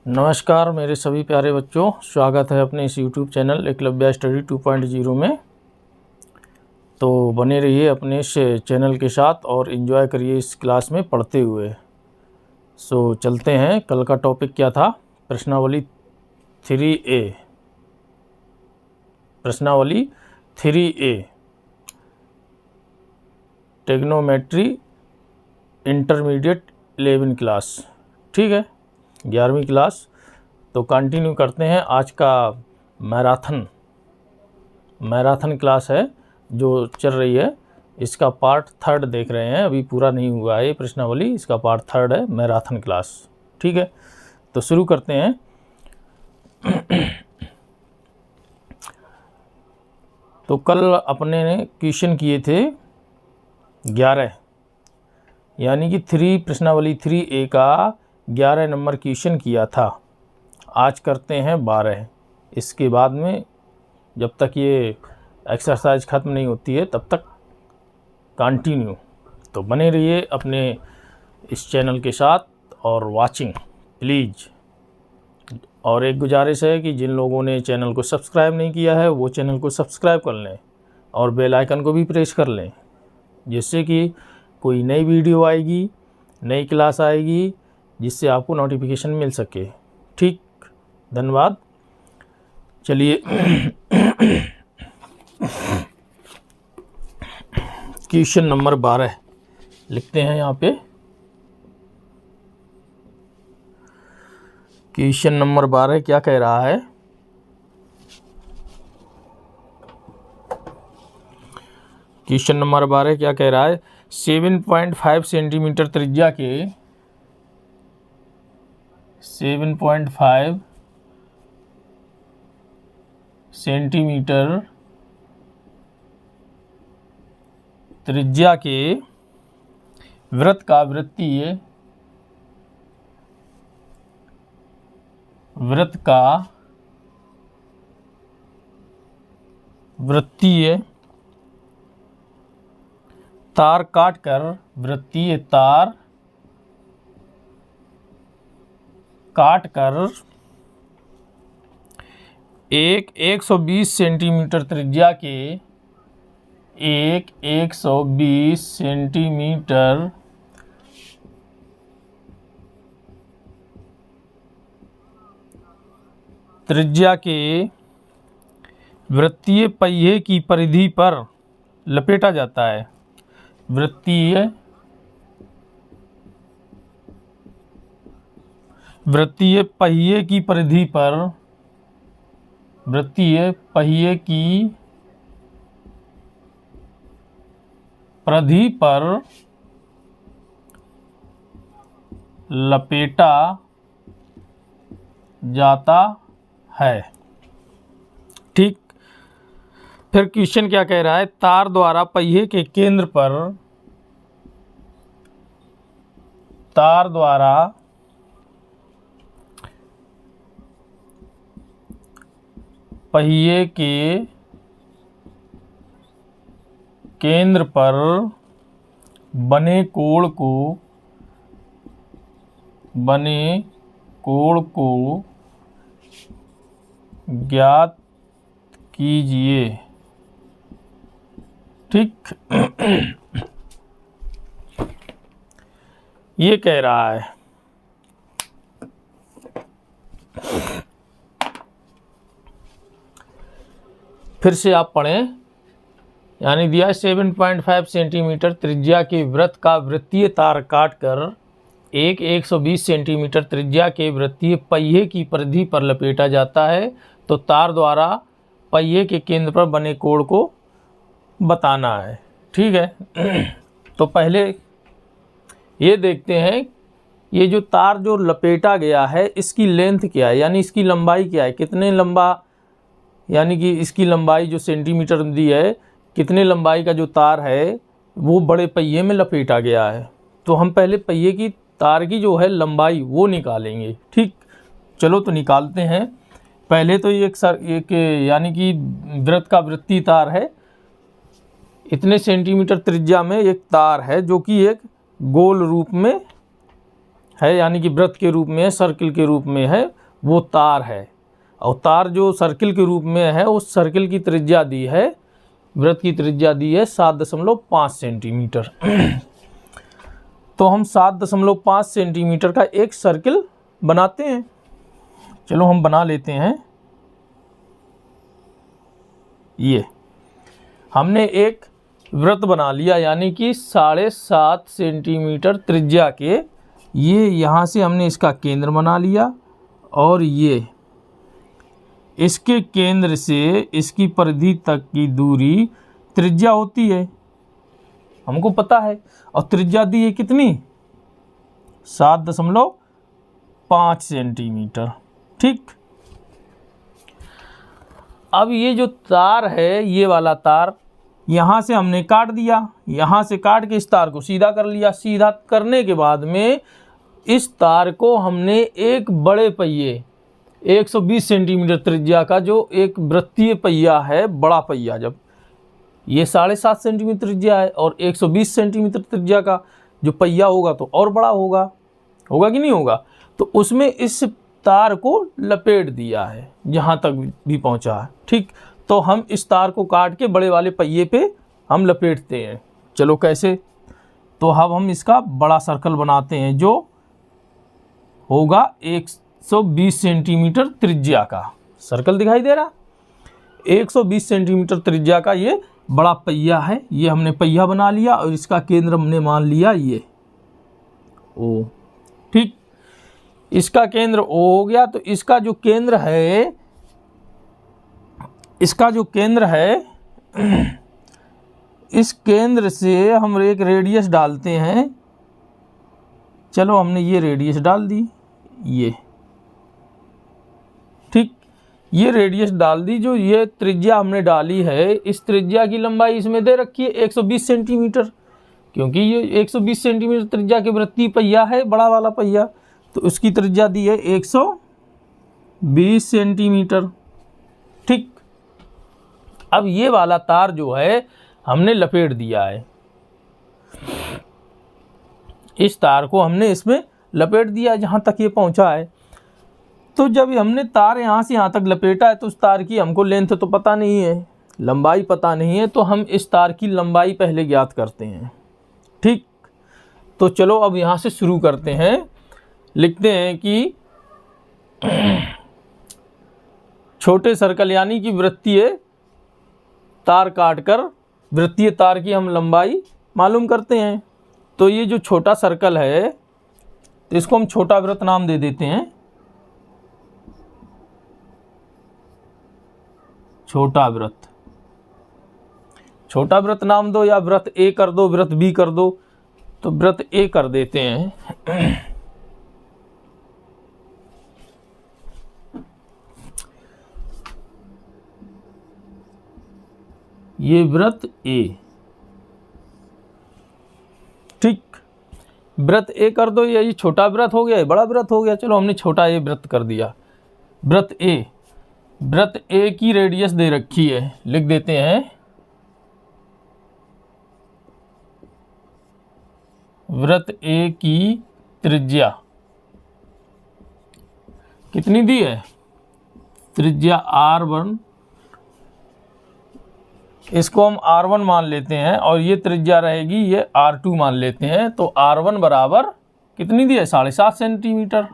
नमस्कार मेरे सभी प्यारे बच्चों, स्वागत है अपने इस YouTube चैनल एकलव्य स्टडी 2.0 में। तो बने रहिए अपने इस चैनल के साथ और एंजॉय करिए इस क्लास में पढ़ते हुए। चलते हैं। कल का टॉपिक क्या था? प्रश्नावली 3A। प्रश्नावली 3A ट्रिग्नोमेट्री इंटरमीडिएट 11 क्लास। ठीक है, 11वीं क्लास। तो कंटिन्यू करते हैं। आज का मैराथन क्लास है जो चल रही है, इसका पार्ट 3 देख रहे हैं। अभी पूरा नहीं हुआ है ये प्रश्नावली, इसका पार्ट 3 है, मैराथन क्लास। ठीक है, तो शुरू करते हैं। तो कल अपने ने क्वेश्चन किए थे 11, यानी कि प्रश्नावली 3A का 11 नंबर क्वेश्चन किया था। आज करते हैं 12। इसके बाद में जब तक ये एक्सरसाइज ख़त्म नहीं होती है तब तक कंटिन्यू। तो बने रहिए अपने इस चैनल के साथ और वाचिंग प्लीज़। और एक गुजारिश है कि जिन लोगों ने चैनल को सब्सक्राइब नहीं किया है वो चैनल को सब्सक्राइब कर लें और बेल आइकन को भी प्रेस कर लें, जिससे कि कोई नई वीडियो आएगी, नई क्लास आएगी, जिससे आपको नोटिफिकेशन मिल सके। ठीक, धन्यवाद। चलिए क्वेश्चन नंबर 12 लिखते हैं यहाँ पे। क्वेश्चन नंबर 12 क्या कह रहा है? क्वेश्चन नंबर 12 क्या कह रहा है? 7.5 सेंटीमीटर त्रिज्या के 7.5 सेंटीमीटर त्रिज्या के वृत्त का वृत्तीय तार काटकर एक 120 सेंटीमीटर त्रिज्या के 120 सेंटीमीटर त्रिज्या के वृत्तीय पहिए की परिधि पर लपेटा जाता है। वृत्तीय पहिए की परिधि पर लपेटा जाता है। ठीक, फिर क्वेश्चन क्या कह रहा है? तार द्वारा पहिए के केंद्र पर पहिए के केंद्र पर बने कोण को ज्ञात कीजिए। ठीक, ये कह रहा है। फिर से आप पढ़ें। यानी दिया 7.5 सेंटीमीटर त्रिज्या के वृत्त का वृत्तीय तार काटकर एक 120 सेंटीमीटर त्रिज्या के वृत्तीय पहिए की परिधि पर लपेटा जाता है। तो तार द्वारा पहिए के केंद्र पर बने कोण को बताना है। ठीक है, तो पहले ये देखते हैं ये जो तार जो लपेटा गया है इसकी लेंथ क्या है, यानी इसकी लंबाई क्या है, कितने लंबा, यानी कि इसकी लंबाई जो सेंटीमीटर दी है, कितने लंबाई का जो तार है वो बड़े पहिए में लपेटा गया है। तो हम पहले पहिए की तार की जो है लंबाई वो निकालेंगे। ठीक, चलो तो निकालते हैं। पहले तो एक यानी कि वृत्त का वृत्तीय तार है, इतने सेंटीमीटर त्रिज्या में एक तार है जो कि एक गोल रूप में है, यानी कि वृत्त के रूप में है, सर्किल के रूप में है, वो तार है। और तार जो सर्किल के रूप में है, उस सर्किल की त्रिज्या दी है, वृत्त की त्रिज्या दी है 7.5 सेंटीमीटर। तो हम 7.5 सेंटीमीटर का एक सर्किल बनाते हैं। चलो हम बना लेते हैं। ये हमने एक वृत्त बना लिया, यानी कि 7.5 सेंटीमीटर त्रिज्या के। ये यहाँ से हमने इसका केंद्र बना लिया, और ये इसके केंद्र से इसकी परिधि तक की दूरी त्रिज्या होती है, हमको पता है। और त्रिज्या दी है कितनी? 7.5 सेंटीमीटर। ठीक, अब ये जो तार है, ये वाला तार यहाँ से हमने काट दिया, यहाँ से काट के इस तार को सीधा कर लिया। सीधा करने के बाद में इस तार को हमने एक बड़े पहिए 120 सेंटीमीटर त्रिज्या का, जो एक वृत्तीय पहिया है, बड़ा पहिया, जब ये 7.5 सेंटीमीटर त्रिज्या है और 120 सेंटीमीटर त्रिज्या का जो पहिया होगा तो और बड़ा होगा, होगा कि नहीं होगा? तो उसमें इस तार को लपेट दिया है, जहाँ तक भी पहुँचा है। ठीक, तो हम इस तार को काट के बड़े वाले पहिए पे हम लपेटते हैं। चलो कैसे? तो अब हम इसका बड़ा सर्कल बनाते हैं, जो होगा 120 सेंटीमीटर त्रिज्या का। सर्कल दिखाई दे रहा? 120 सेंटीमीटर त्रिज्या का ये बड़ा पहिया है। ये हमने पहिया बना लिया और इसका केंद्र हमने मान लिया ये ओ। ठीक, इसका केंद्र ओ हो गया। तो इसका जो केंद्र है, इसका जो केंद्र है, इस केंद्र से हम एक रेडियस डालते हैं। चलो हमने ये रेडियस डाल दी, ये ठीक, ये रेडियस डाल दी। जो ये त्रिज्या हमने डाली है, इस त्रिज्या की लंबाई इसमें दे रखी है 120 सेंटीमीटर, क्योंकि ये 120 सेंटीमीटर त्रिज्या के वृत्तीय पहिया है, बड़ा वाला पहिया। तो उसकी त्रिज्या दी है 120 सेंटीमीटर। ठीक, अब ये वाला तार जो है हमने लपेट दिया है, इस तार को हमने इसमें लपेट दिया जहाँ तक ये पहुँचा है। तो जब हमने तार यहाँ से यहाँ तक लपेटा है, तो उस तार की हमको लेंथ तो पता नहीं है, लंबाई पता नहीं है, तो हम इस तार की लंबाई पहले ज्ञात करते हैं। ठीक, तो चलो अब यहाँ से शुरू करते हैं। लिखते हैं कि छोटे सर्कल, यानी कि वृत्तीय तार काटकर वृत्तीय तार की हम लंबाई मालूम करते हैं। तो ये जो छोटा सर्कल है, तो इसको हम छोटा वृत्त नाम दे देते हैं, छोटा वृत्त। छोटा वृत्त नाम दो, या वृत्त ए कर दो, वृत्त बी कर दो। तो वृत्त ए कर देते हैं। ये वृत्त ए। ठीक, वृत्त ए कर दो। ये छोटा वृत्त हो गया, ये बड़ा वृत्त हो गया। चलो हमने छोटा ए वृत्त कर दिया, वृत्त ए। वृत्त ए की रेडियस दे रखी है, लिख देते हैं वृत्त ए की त्रिज्या कितनी दी है? त्रिज्या r1, इसको हम r1 मान लेते हैं, और ये त्रिज्या रहेगी, ये r2 मान लेते हैं। तो r1 बराबर कितनी दी है? 7.5 सेंटीमीटर।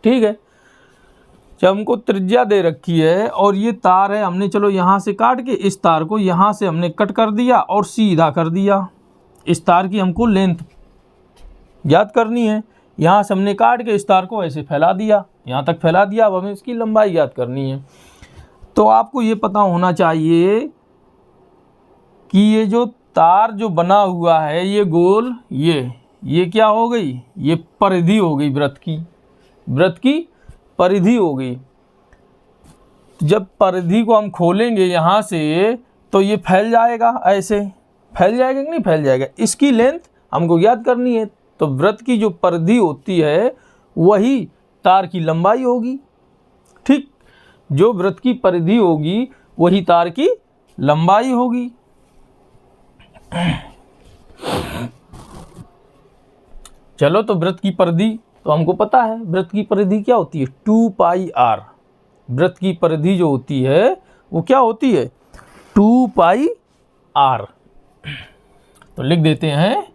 ठीक है, जब हमको त्रिज्या दे रखी है और ये तार है, हमने चलो यहाँ से काट के इस तार को यहाँ से हमने कट कर दिया और सीधा कर दिया। इस तार की हमको लेंथ ज्ञात करनी है। यहाँ से हमने काट के इस तार को ऐसे फैला दिया, यहाँ तक फैला दिया। अब हमें इसकी लंबाई ज्ञात करनी है। तो आपको ये पता होना चाहिए कि ये जो तार जो बना हुआ है, ये गोल, ये क्या हो गई? ये परिधि हो गई, वृत्त की परिधि हो गई। जब परिधि को हम खोलेंगे यहाँ से, तो ये फैल जाएगा, ऐसे फैल जाएगा कि नहीं फैल जाएगा? इसकी लेंथ हमको ज्ञात करनी है। तो वृत्त की जो परिधि होती है, वही तार की लंबाई होगी। ठीक, जो वृत्त की परिधि होगी, वही तार की लंबाई होगी। चलो, तो वृत्त की परिधि तो हमको पता है, वृत्त की परिधि क्या होती है, 2 पाई आर। वृत्त की परिधि जो होती है वो क्या होती है, 2 पाई आर। तो लिख देते हैं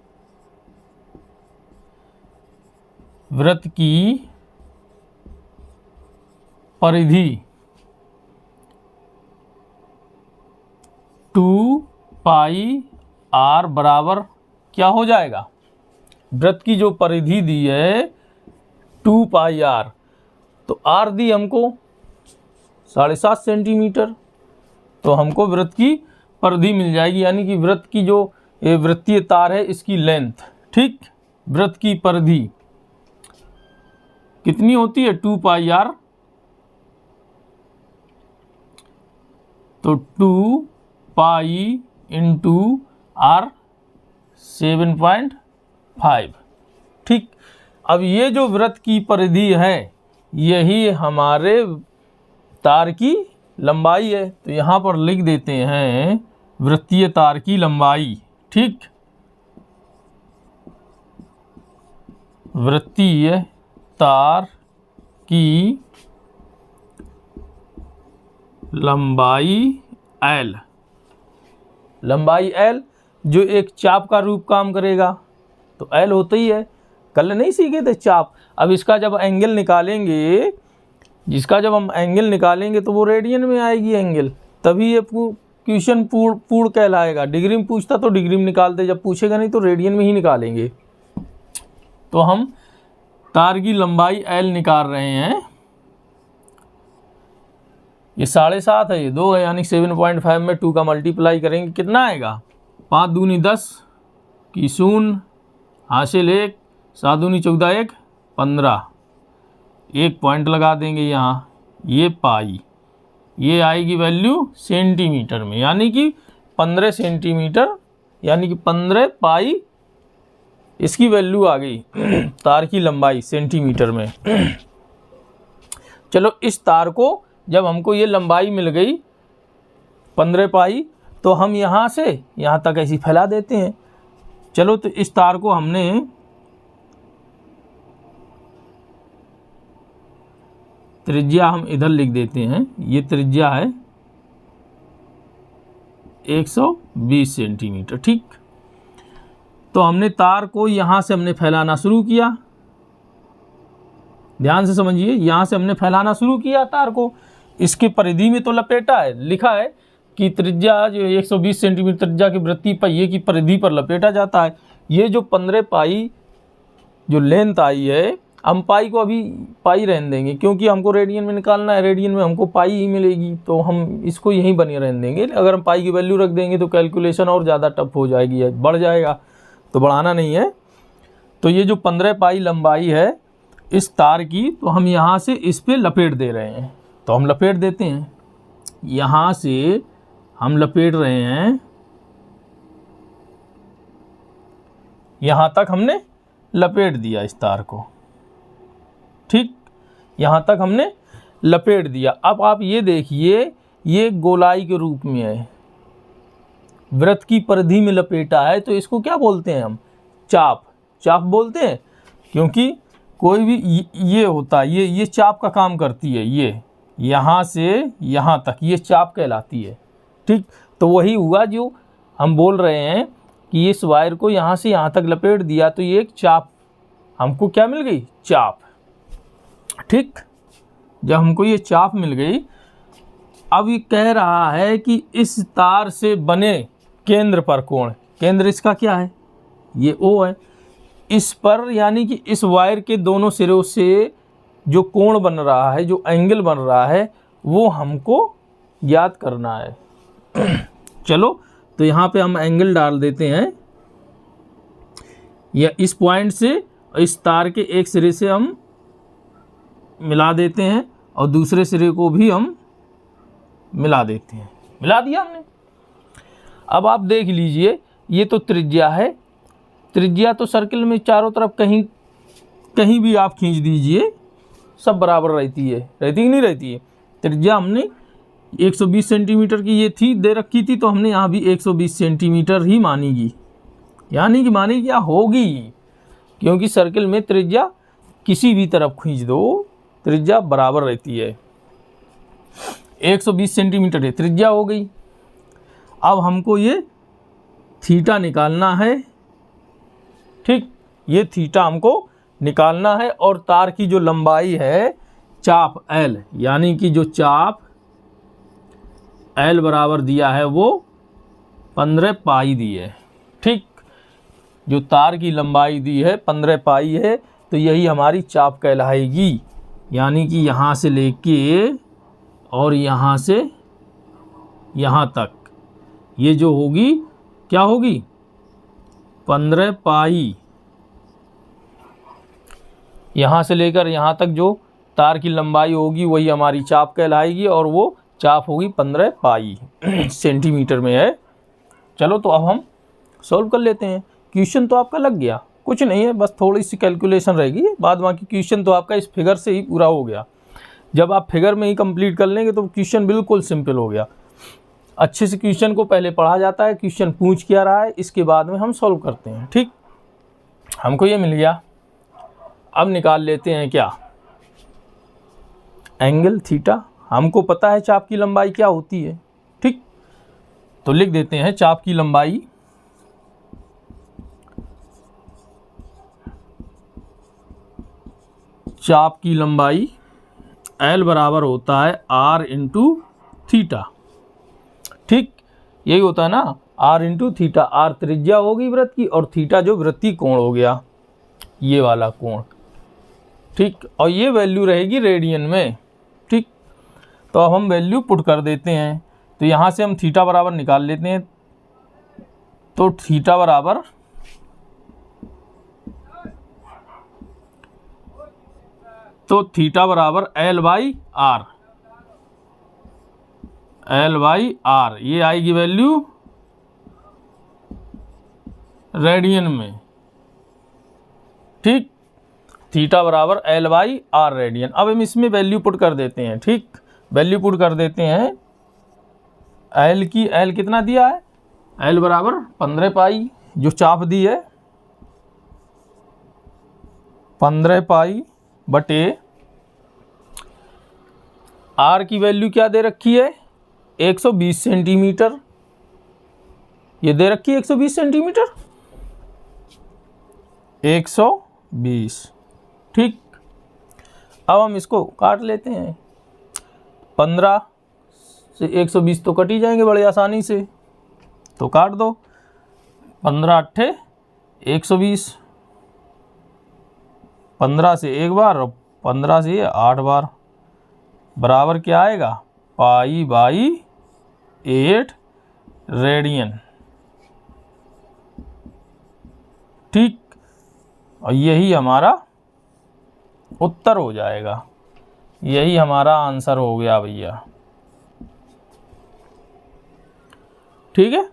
वृत्त की परिधि 2 पाई आर बराबर क्या हो जाएगा, वृत्त की जो परिधि दी है 2 पाई आर, तो आर दी हमको 7.5 सेंटीमीटर, तो हमको वृत्त की परिधि मिल जाएगी, यानी कि वृत्त की जो वृत्तीय तार है इसकी लेंथ। ठीक, वृत्त की परिधि कितनी होती है, 2 पाई आर, तो 2 पाई इंटू आर 7.5। ठीक, अब ये जो वृत्त की परिधि है यही हमारे तार की लंबाई है, तो यहाँ पर लिख देते हैं वृत्तीय तार की लंबाई। ठीक, वृत्तीय तार की लंबाई L, लंबाई L जो एक चाप का रूप काम करेगा, तो L होता ही है, कल नहीं सीखे थे चाप। अब इसका जब एंगल निकालेंगे, जिसका जब हम एंगल निकालेंगे तो वो रेडियन में आएगी एंगल, तभी ये क्वेश्चन पूर्ण कहलाएगा। डिग्री में पूछता तो डिग्री में निकालते, जब पूछेगा नहीं तो रेडियन में ही निकालेंगे। तो हम तार की लंबाई L निकाल रहे हैं, ये 7.5 है, ये 2 है, यानी 7.5 में 2 का मल्टीप्लाई करेंगे कितना आएगा, 5 दूनी 10 की 0 हासिल 1, 7 दूनी 14 1 15, एक पॉइंट लगा देंगे यहाँ, ये पाई, ये आएगी वैल्यू सेंटीमीटर में, यानी कि 15 सेंटीमीटर, यानी कि 15 पाई इसकी वैल्यू आ गई तार की लंबाई सेंटीमीटर में। चलो, इस तार को जब हमको ये लंबाई मिल गई 15 पाई, तो हम यहाँ से यहाँ तक ऐसी फैला देते हैं। चलो, तो इस तार को हमने त्रिज्या हम इधर लिख देते हैं, ये त्रिज्या है 120 सेंटीमीटर। ठीक, तो हमने तार को यहाँ से हमने फैलाना शुरू किया, ध्यान से समझिए, यहाँ से हमने फैलाना शुरू किया तार को, इसके परिधि में तो लपेटा है, लिखा है कि त्रिज्या जो 120 सेंटीमीटर त्रिज्या की वृत्तीय पहिए की परिधि पर लपेटा जाता है। ये जो 15 पाई जो लेंथ आई है, हम पाई को अभी पाई रहने देंगे, क्योंकि हमको रेडियन में निकालना है, रेडियन में हमको पाई ही मिलेगी, तो हम इसको यहीं बने रहने देंगे। अगर हम पाई की वैल्यू रख देंगे तो कैलकुलेशन और ज़्यादा टफ हो जाएगी, बढ़ जाएगा, तो बढ़ाना नहीं है। तो ये जो 15 पाई लंबाई है इस तार की, तो हम यहाँ से इस पे लपेट दे रहे हैं, तो हम लपेट देते हैं, यहाँ से हम लपेट रहे हैं, यहाँ तक हमने लपेट दिया इस तार को। ठीक, यहाँ तक हमने लपेट दिया। अब आप ये देखिए, ये गोलाई के रूप में है, वृत्त की परिधि में लपेटा है, तो इसको क्या बोलते हैं हम, चाप। चाप बोलते हैं, क्योंकि कोई भी ये होता है, ये चाप का काम करती है, ये यहाँ से यहाँ तक ये चाप कहलाती है। ठीक, तो वही हुआ जो हम बोल रहे हैं कि इस वायर को यहाँ से यहाँ तक लपेट दिया, तो ये एक चाप, हमको क्या मिल गई, चाप। ठीक, जब हमको ये चाप मिल गई, अब ये कह रहा है कि इस तार से बने केंद्र पर कोण, केंद्र इसका क्या है, ये O है, इस पर यानी कि इस वायर के दोनों सिरों से जो कोण बन रहा है, जो एंगल बन रहा है, वो हमको याद करना है। चलो, तो यहाँ पे हम एंगल डाल देते हैं, या इस पॉइंट से इस तार के एक सिरे से हम मिला देते हैं और दूसरे सिरे को भी हम मिला देते हैं, मिला दिया हमने। अब आप देख लीजिए, ये तो त्रिज्या है, त्रिज्या तो सर्किल में चारों तरफ कहीं भी आप खींच दीजिए सब बराबर रहती है, रहती कि नहीं रहती है। त्रिज्या हमने 120 सेंटीमीटर की ये थी दे रखी थी, तो हमने यहाँ भी 120 सेंटीमीटर ही मानेगी, यानी कि मानी क्या होगी, क्योंकि सर्किल में त्रिज्या किसी भी तरफ खींच दो त्रिज्या बराबर रहती है। 120 सेंटीमीटर है त्रिज्या हो गई। अब हमको ये थीटा निकालना है, ठीक, ये थीटा हमको निकालना है। और तार की जो लंबाई है चाप L, यानी कि जो चाप L बराबर दिया है वो 15 पाई दी है, ठीक। जो तार की लंबाई दी है 15 पाई है, तो यही हमारी चाप कहलाएगी। यानी कि यहाँ से लेके और यहाँ से यहाँ तक ये जो होगी क्या होगी 15 पाई। यहाँ से लेकर यहाँ तक जो तार की लंबाई होगी वही हमारी चाप कहलाएगी, और वो चाप होगी 15 पाई सेंटीमीटर में है। चलो तो अब हम सॉल्व कर लेते हैं। क्वेश्चन तो आपका लग गया, कुछ नहीं है, बस थोड़ी सी कैलकुलेशन रहेगी, बाद बाकी क्वेश्चन तो आपका इस फिगर से ही पूरा हो गया। जब आप फिगर में ही कंप्लीट कर लेंगे तो क्वेश्चन बिल्कुल सिंपल हो गया। अच्छे से क्वेश्चन को पहले पढ़ा जाता है, क्वेश्चन पूछ क्या रहा है, इसके बाद में हम सॉल्व करते हैं, ठीक। हमको ये मिल गया। अब निकाल लेते हैं क्या, एंगल थीटा। हमको पता है चाप की लंबाई क्या होती है, ठीक। तो लिख देते हैं चाप की लंबाई L बराबर होता है R इंटू थीटा, ठीक। यही होता है ना, R इंटू थीटा। R त्रिज्या होगी वृत्त की और थीटा जो वृत्तीय कोण हो गया, ये वाला कोण, ठीक। और ये वैल्यू रहेगी रेडियन में, ठीक। तो अब हम वैल्यू पुट कर देते हैं। तो यहाँ से हम थीटा बराबर निकाल लेते हैं। तो थीटा बराबर L बाई आर, ये आएगी वैल्यू रेडियन में, ठीक। थीटा बराबर L बाई आर रेडियन। अब हम इसमें वैल्यू पुट कर देते हैं, ठीक। वैल्यू पुट कर देते हैं। L की L कितना दिया है, L बराबर 15 पाई, जो चाप दी है 15 पाई बटे R की वैल्यू क्या दे रखी है 120 सेंटीमीटर। ये दे रखी है 120 सेंटीमीटर, 120, ठीक। अब हम इसको काट लेते हैं। 15 से 120 तो कट ही जाएंगे बड़े आसानी से, तो काट दो। 15 अट्ठे 120, 15 से एक बार और 15 से 8 बार, बराबर क्या आएगा पाई बाई 8 रेडियन, ठीक। और यही हमारा उत्तर हो जाएगा, यही हमारा आंसर हो गया भैया, ठीक है।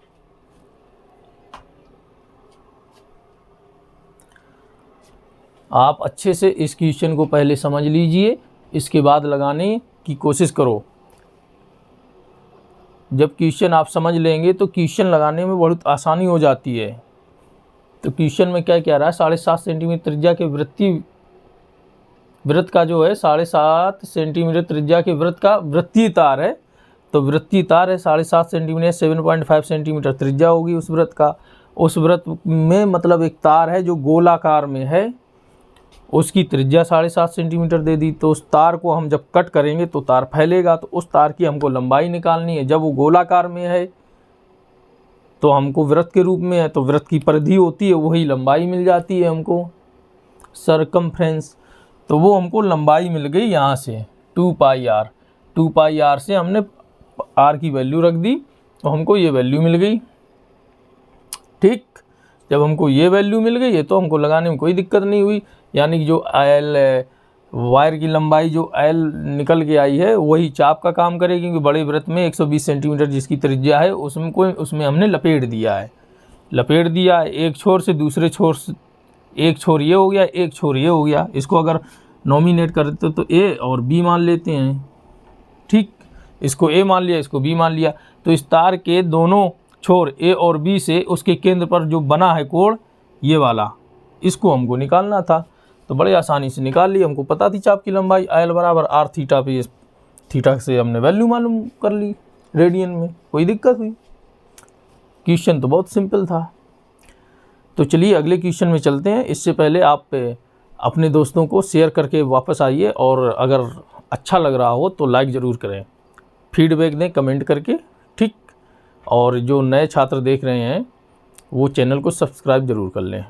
आप अच्छे से इस क्वेश्चन को पहले समझ लीजिए, इसके बाद लगाने की कोशिश करो। जब क्वेश्चन आप समझ लेंगे तो क्वेश्चन लगाने में बहुत आसानी हो जाती है। तो क्वेश्चन में क्या कह रहा है, 7.5 सेंटीमीटर त्रिज्या के वृत्त का जो है 7.5 सेंटीमीटर त्रिज्या के वृत्त का वृत्तीय तार है। तो वृत्तीय तार है 7.5 सेंटीमीटर, 7.5 सेंटीमीटर त्रिज्या होगी उस वृत्त का। उस वृत्त में मतलब एक तार है जो गोलाकार में है, उसकी त्रिज्या 7.5 सेंटीमीटर दे दी। तो उस तार को हम जब कट करेंगे तो तार फैलेगा, तो उस तार की हमको लंबाई निकालनी है। जब वो गोलाकार में है तो हमको वृत्त के रूप में है, तो वृत्त की परिधि होती है, वही लंबाई मिल जाती है हमको, सरकमफ्रेंस। तो वो हमको लंबाई मिल गई यहाँ से 2 पाई आर। 2 पाई आर से हमने आर की वैल्यू रख दी, तो हमको ये वैल्यू मिल गई, ठीक। जब हमको ये वैल्यू मिल गई है तो हमको लगाने में कोई दिक्कत नहीं हुई। यानी कि जो एल वायर की लंबाई जो एल निकल के आई है वही चाप का काम करेगी, क्योंकि बड़े वृत्त में 120 सेंटीमीटर जिसकी त्रिज्या है उसमें हमने लपेट दिया है। एक छोर से दूसरे छोर से, एक छोर ये हो गया, एक छोर ये हो गया। इसको अगर नॉमिनेट करते तो ए और बी मान लेते हैं, ठीक। इसको ए मान लिया, इसको बी मान लिया। तो इस तार के दोनों छोर ए और बी से उसके केंद्र पर जो बना है कोण, ये वाला इसको हमको निकालना था, तो बड़े आसानी से निकाल ली। हमको पता थी चाप की लंबाई l बराबर r थीटा पे, थीटा से हमने वैल्यू मालूम कर ली रेडियन में। कोई दिक्कत हुई? क्वेश्चन तो बहुत सिंपल था। तो चलिए अगले क्वेश्चन में चलते हैं। इससे पहले आप अपने दोस्तों को शेयर करके वापस आइए, और अगर अच्छा लग रहा हो तो लाइक ज़रूर करें, फीडबैक दें कमेंट करके, ठीक। और जो नए छात्र देख रहे हैं वो चैनल को सब्सक्राइब ज़रूर कर लें।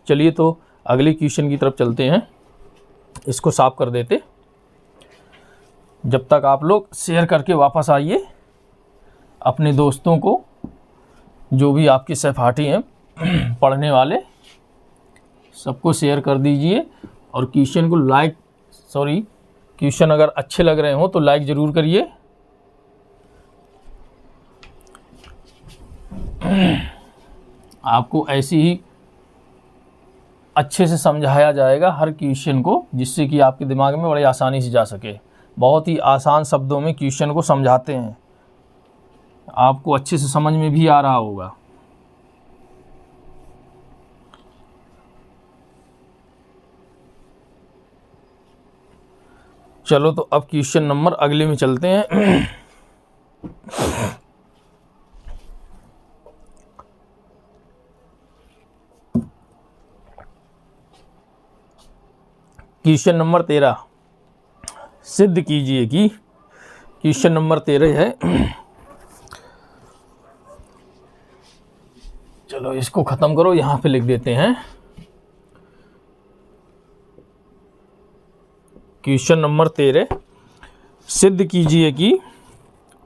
चलिए तो अगले क्वेश्चन की तरफ चलते हैं। इसको साफ कर देते, जब तक आप लोग शेयर करके वापस आइए अपने दोस्तों को, जो भी आपके सहपाठी हैं पढ़ने वाले, सबको शेयर कर दीजिए। और क्वेश्चन को क्वेश्चन अगर अच्छे लग रहे हो तो लाइक ज़रूर करिए। आपको ऐसे ही अच्छे से समझाया जाएगा हर क्वेश्चन को, जिससे कि आपके दिमाग में बड़ी आसानी से जा सके। बहुत ही आसान शब्दों में क्वेश्चन को समझाते हैं, आपको अच्छे से समझ में भी आ रहा होगा। चलो तो अब क्वेश्चन नंबर अगले में चलते हैं। क्वेश्चन नंबर 13 सिद्ध कीजिए कि, क्वेश्चन नंबर 13 है। चलो इसको ख़त्म करो, यहाँ पे लिख देते हैं। क्वेश्चन नंबर 13 सिद्ध कीजिए कि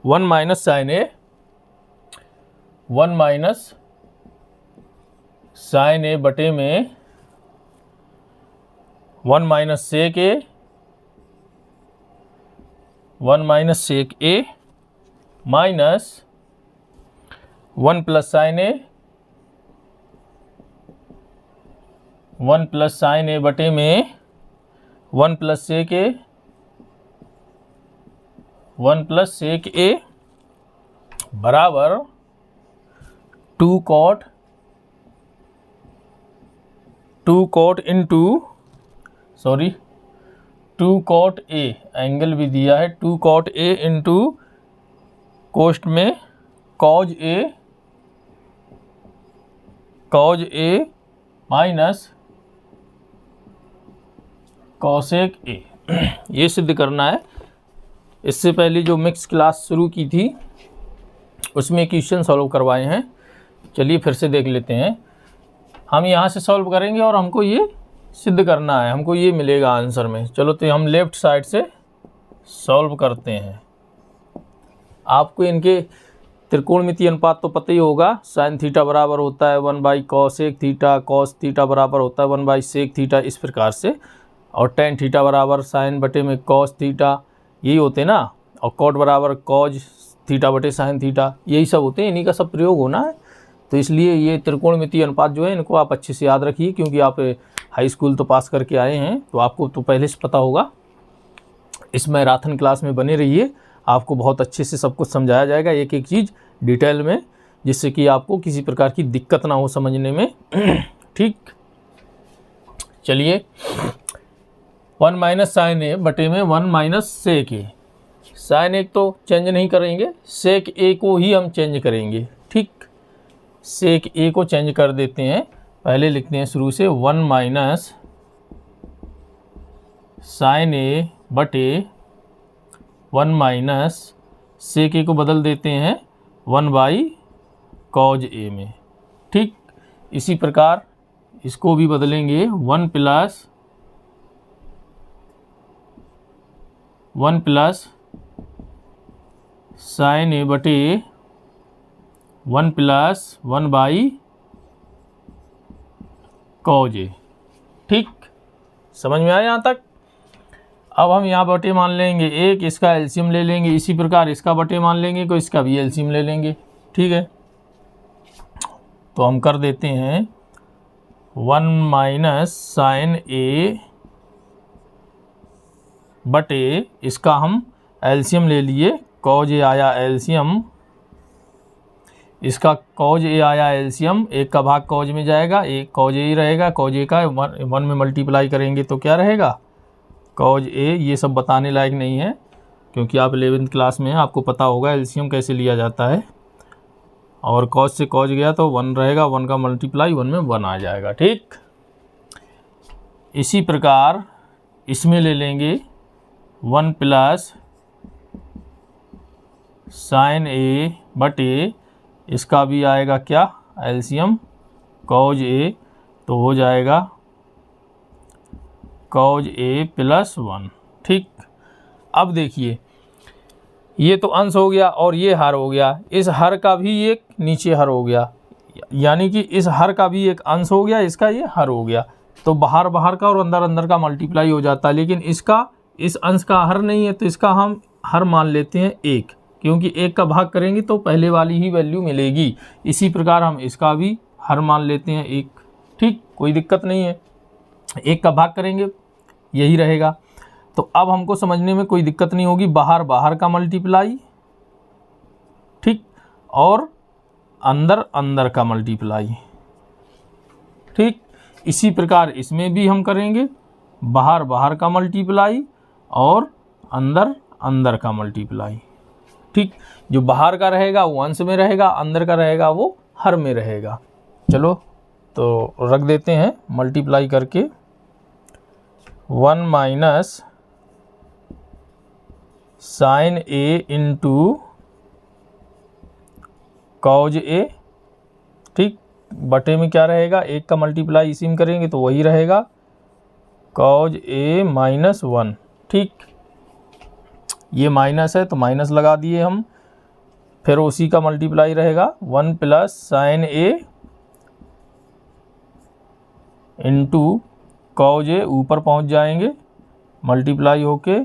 1 माइनस साइन ए 1 माइनस साइन ए बटे में 1 माइनस सेक ए 1 माइनस सेक ए माइनस 1 प्लस साइन ए 1 प्लस साइन ए बटे में 1 plus sec A 1 plus sec A बराबर 2 cot into 2 cot A, angle भी दिया है 2 कॉट ए इंटू कोष्ठ में cos A minus cosec A. ये सिद्ध करना है। इससे पहले जो मिक्स क्लास शुरू की थी उसमें क्वेश्चन सॉल्व करवाए हैं। चलिए फिर से देख लेते हैं। हम यहाँ से सॉल्व करेंगे और हमको ये सिद्ध करना है, हमको ये मिलेगा आंसर में। चलो तो हम लेफ़्ट साइड से सॉल्व करते हैं। आपको इनके त्रिकोणमितीय अनुपात तो पता ही होगा। साइन थीटा बराबर होता है 1/cos थीटा, कॉस थीटा बराबर होता है 1/sec थीटा, इस प्रकार से। और टेन थीटा बराबर साइन बटे में कॉस थीटा, यही होते हैं ना। और कॉट बराबर कॉज थीटा बटे साइन थीटा, यही सब होते हैं, इन्हीं का सब प्रयोग होना है। तो इसलिए ये त्रिकोणमितीय अनुपात जो है इनको आप अच्छे से याद रखिए, क्योंकि आप हाई स्कूल तो पास करके आए हैं तो आपको तो पहले से पता होगा। इस मैराथन क्लास में बने रहिए, आपको बहुत अच्छे से सब कुछ समझाया जाएगा, एक एक चीज़ डिटेल में, जिससे कि आपको किसी प्रकार की दिक्कत ना हो समझने में। ठीक, चलिए 1 माइनस साइन ए बटे में 1 माइनस सेक ए। साइन ए तो चेंज नहीं करेंगे, सेक ए को ही हम चेंज करेंगे। ठीक, सेक ए को चेंज कर देते हैं। पहले लिखते हैं शुरू से 1 माइनस साइन ए बटे 1 माइनस सेक ए को बदल देते हैं 1/cos ए में। ठीक, इसी प्रकार इसको भी बदलेंगे 1 प्लस साइन ए बटे 1 प्लस 1/cos ए। ठीक, समझ में आया यहाँ तक? अब हम यहाँ बटे मान लेंगे एक, इसका एलसीएम ले लेंगे। इसी प्रकार इसका बटे मान लेंगे तो इसका भी एलसीएम ले लेंगे। ठीक है, तो हम कर देते हैं 1 माइनस साइन ए बटे, इसका हम एलसीएम ले लिए, कॉज ए आया एलसीएम, इसका कॉज ए आया एलसीएम, एक का भाग कॉज में जाएगा, एक कॉज ए ही रहेगा, कॉज ए का 1 में मल्टीप्लाई करेंगे तो क्या रहेगा कॉज ए। ये सब बताने लायक नहीं है क्योंकि आप 11th क्लास में हैं, आपको पता होगा एलसीएम कैसे लिया जाता है। और कॉज से कॉज गया तो 1 रहेगा, 1 का मल्टीप्लाई 1 में 1 आ जाएगा। ठीक, इसी प्रकार इसमें ले लेंगे 1 प्लस साइन ए बटे इसका भी आएगा क्या एलसीएम कॉज ए, तो हो जाएगा कॉज ए प्लस 1। ठीक, अब देखिए ये तो अंश हो गया और ये हर हो गया, इस हर का भी एक नीचे हर हो गया, यानी कि इस हर का भी एक अंश हो गया, इसका ये हर हो गया। तो बाहर बाहर का और अंदर अंदर का मल्टीप्लाई हो जाता है, लेकिन इसका इस अंश का हर नहीं है तो इसका हम हर मान लेते हैं 1, क्योंकि 1 का भाग करेंगे तो पहले वाली ही वैल्यू मिलेगी। इसी प्रकार हम इसका भी हर मान लेते हैं 1। ठीक, कोई दिक्कत नहीं है, 1 का भाग करेंगे यही रहेगा। तो अब हमको समझने में कोई दिक्कत नहीं होगी, बाहर बाहर का मल्टीप्लाई, ठीक, और अंदर अंदर का मल्टीप्लाई। ठीक, इसी प्रकार इसमें भी हम करेंगे बाहर बाहर का मल्टीप्लाई और अंदर अंदर का मल्टीप्लाई। ठीक, जो बाहर का रहेगा वो अंश में रहेगा, अंदर का रहेगा वो हर में रहेगा। चलो तो रख देते हैं मल्टीप्लाई करके 1 minus sign A into cos ए। ठीक, बटे में क्या रहेगा 1 का मल्टीप्लाई इसी में करेंगे तो वही रहेगा कॉज ए माइनस 1। ठीक, ये माइनस है तो माइनस लगा दिए हम, फिर उसी का मल्टीप्लाई रहेगा 1 plus sign A into cos ए, ऊपर पहुंच जाएंगे मल्टीप्लाई होके,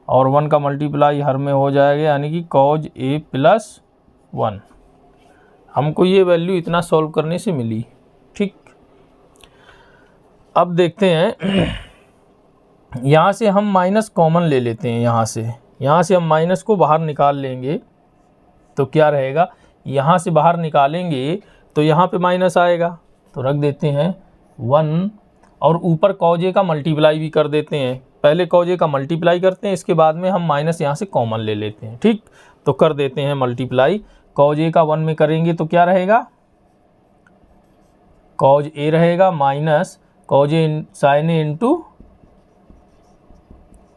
और 1 का मल्टीप्लाई हर में हो जाएगा, यानी कि कॉज ए प्लस 1। हमको ये वैल्यू इतना सॉल्व करने से मिली। ठीक, अब देखते हैं यहाँ से हम माइनस कॉमन ले लेते हैं, यहाँ से हम माइनस को बाहर निकाल लेंगे तो क्या रहेगा, यहाँ से बाहर निकालेंगे तो यहाँ पे माइनस आएगा, तो रख देते हैं 1 और ऊपर कॉज ए का मल्टीप्लाई भी कर देते हैं। पहले कॉज ए का मल्टीप्लाई करते हैं, इसके बाद में हम माइनस यहाँ से कॉमन ले लेते हैं। ठीक, तो कर देते हैं मल्टीप्लाई, कॉज ए का 1 में करेंगे तो क्या रहेगा कॉज ए रहेगा minus cos A sign A into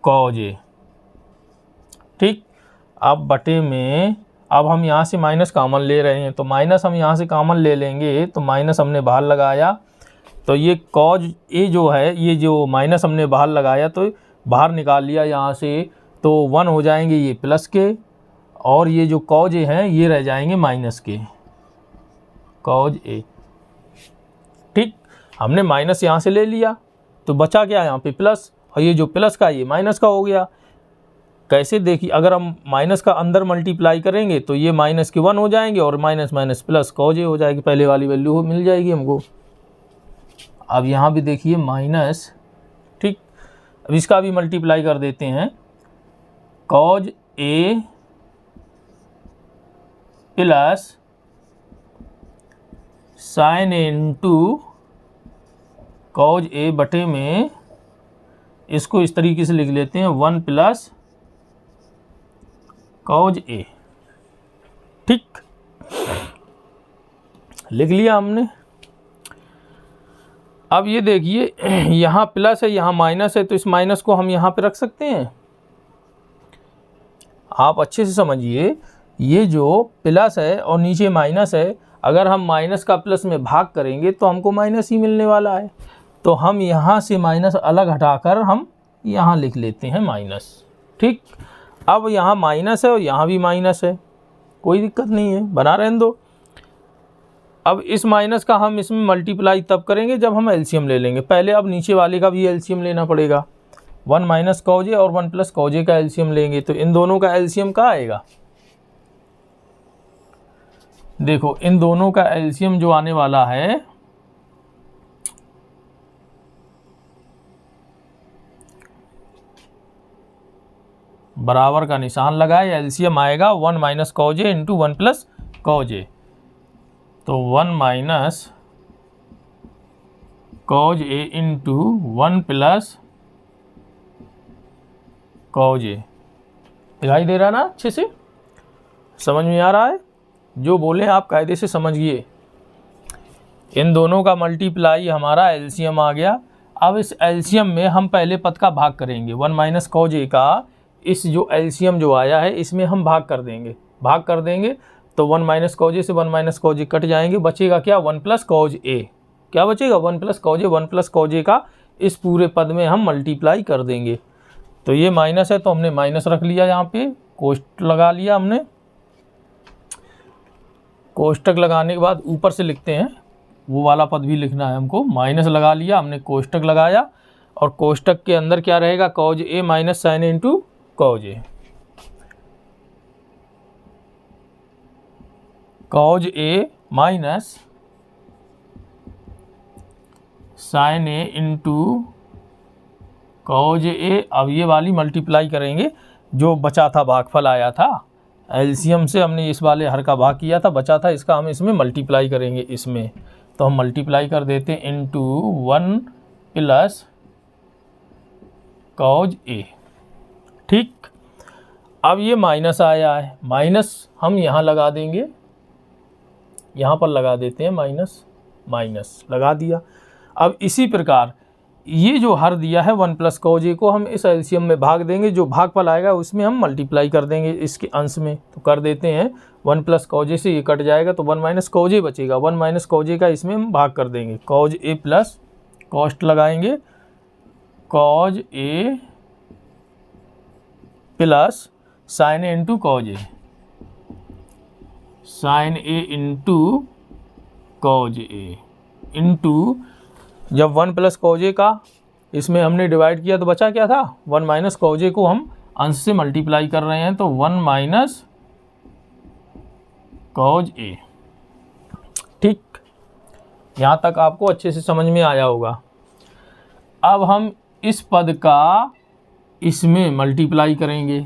cos ए। ठीक, अब बटे में अब हम यहाँ से माइनस कॉमन ले रहे हैं तो माइनस हम यहाँ से कॉमन ले लेंगे, तो माइनस हमने बाहर लगाया तो ये कॉज ए जो है, ये जो माइनस हमने बाहर लगाया तो बाहर निकाल लिया यहाँ से, तो 1 हो जाएंगे ये प्लस के, और ये जो कॉज ए हैं ये रह जाएंगे माइनस के, कॉज ए। ठीक, हमने माइनस यहाँ से ले लिया तो बचा क्या यहाँ पे प्लस, और ये जो प्लस का ये माइनस का हो गया। कैसे देखिए, अगर हम माइनस का अंदर मल्टीप्लाई करेंगे तो ये माइनस के 1 हो जाएंगे और माइनस माइनस प्लस कॉज ए हो जाएगी, पहले वाली वैल्यू मिल जाएगी हमको। अब यहाँ भी देखिए माइनस, ठीक, अब इसका भी मल्टीप्लाई कर देते हैं, cause A plus sign A into cos A बटे में, इसको इस तरीके से लिख लेते हैं 1 प्लस कॉज ए। ठीक, लिख लिया हमने। अब ये देखिए यहाँ प्लस है यहाँ माइनस है, तो इस माइनस को हम यहाँ पे रख सकते हैं। आप अच्छे से समझिए, ये जो प्लस है और नीचे माइनस है, अगर हम माइनस का प्लस में भाग करेंगे तो हमको माइनस ही मिलने वाला है, तो हम यहाँ से माइनस अलग हटाकर हम यहाँ लिख लेते हैं माइनस। ठीक, अब यहाँ माइनस है और यहाँ भी माइनस है, कोई दिक्कत नहीं है, बना रहने दो। अब इस माइनस का हम इसमें मल्टीप्लाई तब करेंगे जब हम एलसीएम ले लेंगे। पहले अब नीचे वाले का भी एलसीएम लेना पड़ेगा, 1 माइनस कॉज ए और 1 प्लस कॉज ए का एलसीएम लेंगे, तो इन दोनों का एलसीएम क्या आएगा, देखो इन दोनों का एलसीएम जो आने वाला है बराबर का निशान लगाए, एलसीएम आएगा 1 minus cos A into 1 plus cos A. तो 1 minus cos A into 1 plus cos ए। दिखाई दे रहा ना, अच्छे से समझ में आ रहा है? जो बोले आप कायदे से समझिए। इन दोनों का मल्टीप्लाई हमारा एलसीएम आ गया। अब इस एलसीएम में हम पहले पद का भाग करेंगे। 1 माइनस कॉज ए का इस जो एलसीएम जो आया है इसमें हम भाग कर देंगे। तो 1 माइनस कॉज ए से 1 माइनस कॉज ए कट जाएंगे, बचेगा क्या? 1 प्लस कॉज ए। क्या बचेगा? 1 प्लस कॉज ए। 1 प्लस कॉज ए का इस पूरे पद में हम मल्टीप्लाई कर देंगे। तो ये माइनस है तो हमने माइनस रख लिया, यहाँ पे कोष्टक लगा लिया हमने। कोष्टक लगाने के बाद ऊपर से लिखते हैं, वो वाला पद भी लिखना है हमको। माइनस लगा लिया हमने, कोष्टक लगाया, और कोष्टक के अंदर क्या रहेगा? Cause A minus sine into cos A. Cause A minus sign A into cos ए। अब ये वाली मल्टीप्लाई करेंगे, जो बचा था भागफल आया था एलसीएम से, हमने इस वाले हर का भाग किया था, बचा था, इसका हम इसमें मल्टीप्लाई करेंगे इसमें। तो हम मल्टीप्लाई कर देते हैं इंटू 1 प्लस कॉज ए। ठीक, अब ये माइनस आया है, माइनस हम यहाँ लगा देंगे, यहाँ पर लगा देते हैं माइनस, माइनस लगा दिया। अब इसी प्रकार ये जो हर दिया है 1 प्लस कॉज ए को हम इस एलसीएम में भाग देंगे, जो भागफल आएगा उसमें हम मल्टीप्लाई कर देंगे इसके अंश में। तो कर देते हैं 1 प्लस कॉज ए से ये कट जाएगा तो 1 माइनस कॉज ए बचेगा। 1 माइनस कॉज ए का इसमें हम भाग कर देंगे, कॉज ए प्लस कॉस्ट लगाएंगे, cause A plus sign A into cos A, sign A into cos A into, जब 1 प्लस कॉज ए का इसमें हमने डिवाइड किया तो बचा क्या था? 1 माइनस कॉज ए को हम अंश से मल्टीप्लाई कर रहे हैं, तो 1 माइनस कॉज ए। ठीक, यहाँ तक आपको अच्छे से समझ में आया होगा। अब हम इस पद का इसमें मल्टीप्लाई करेंगे,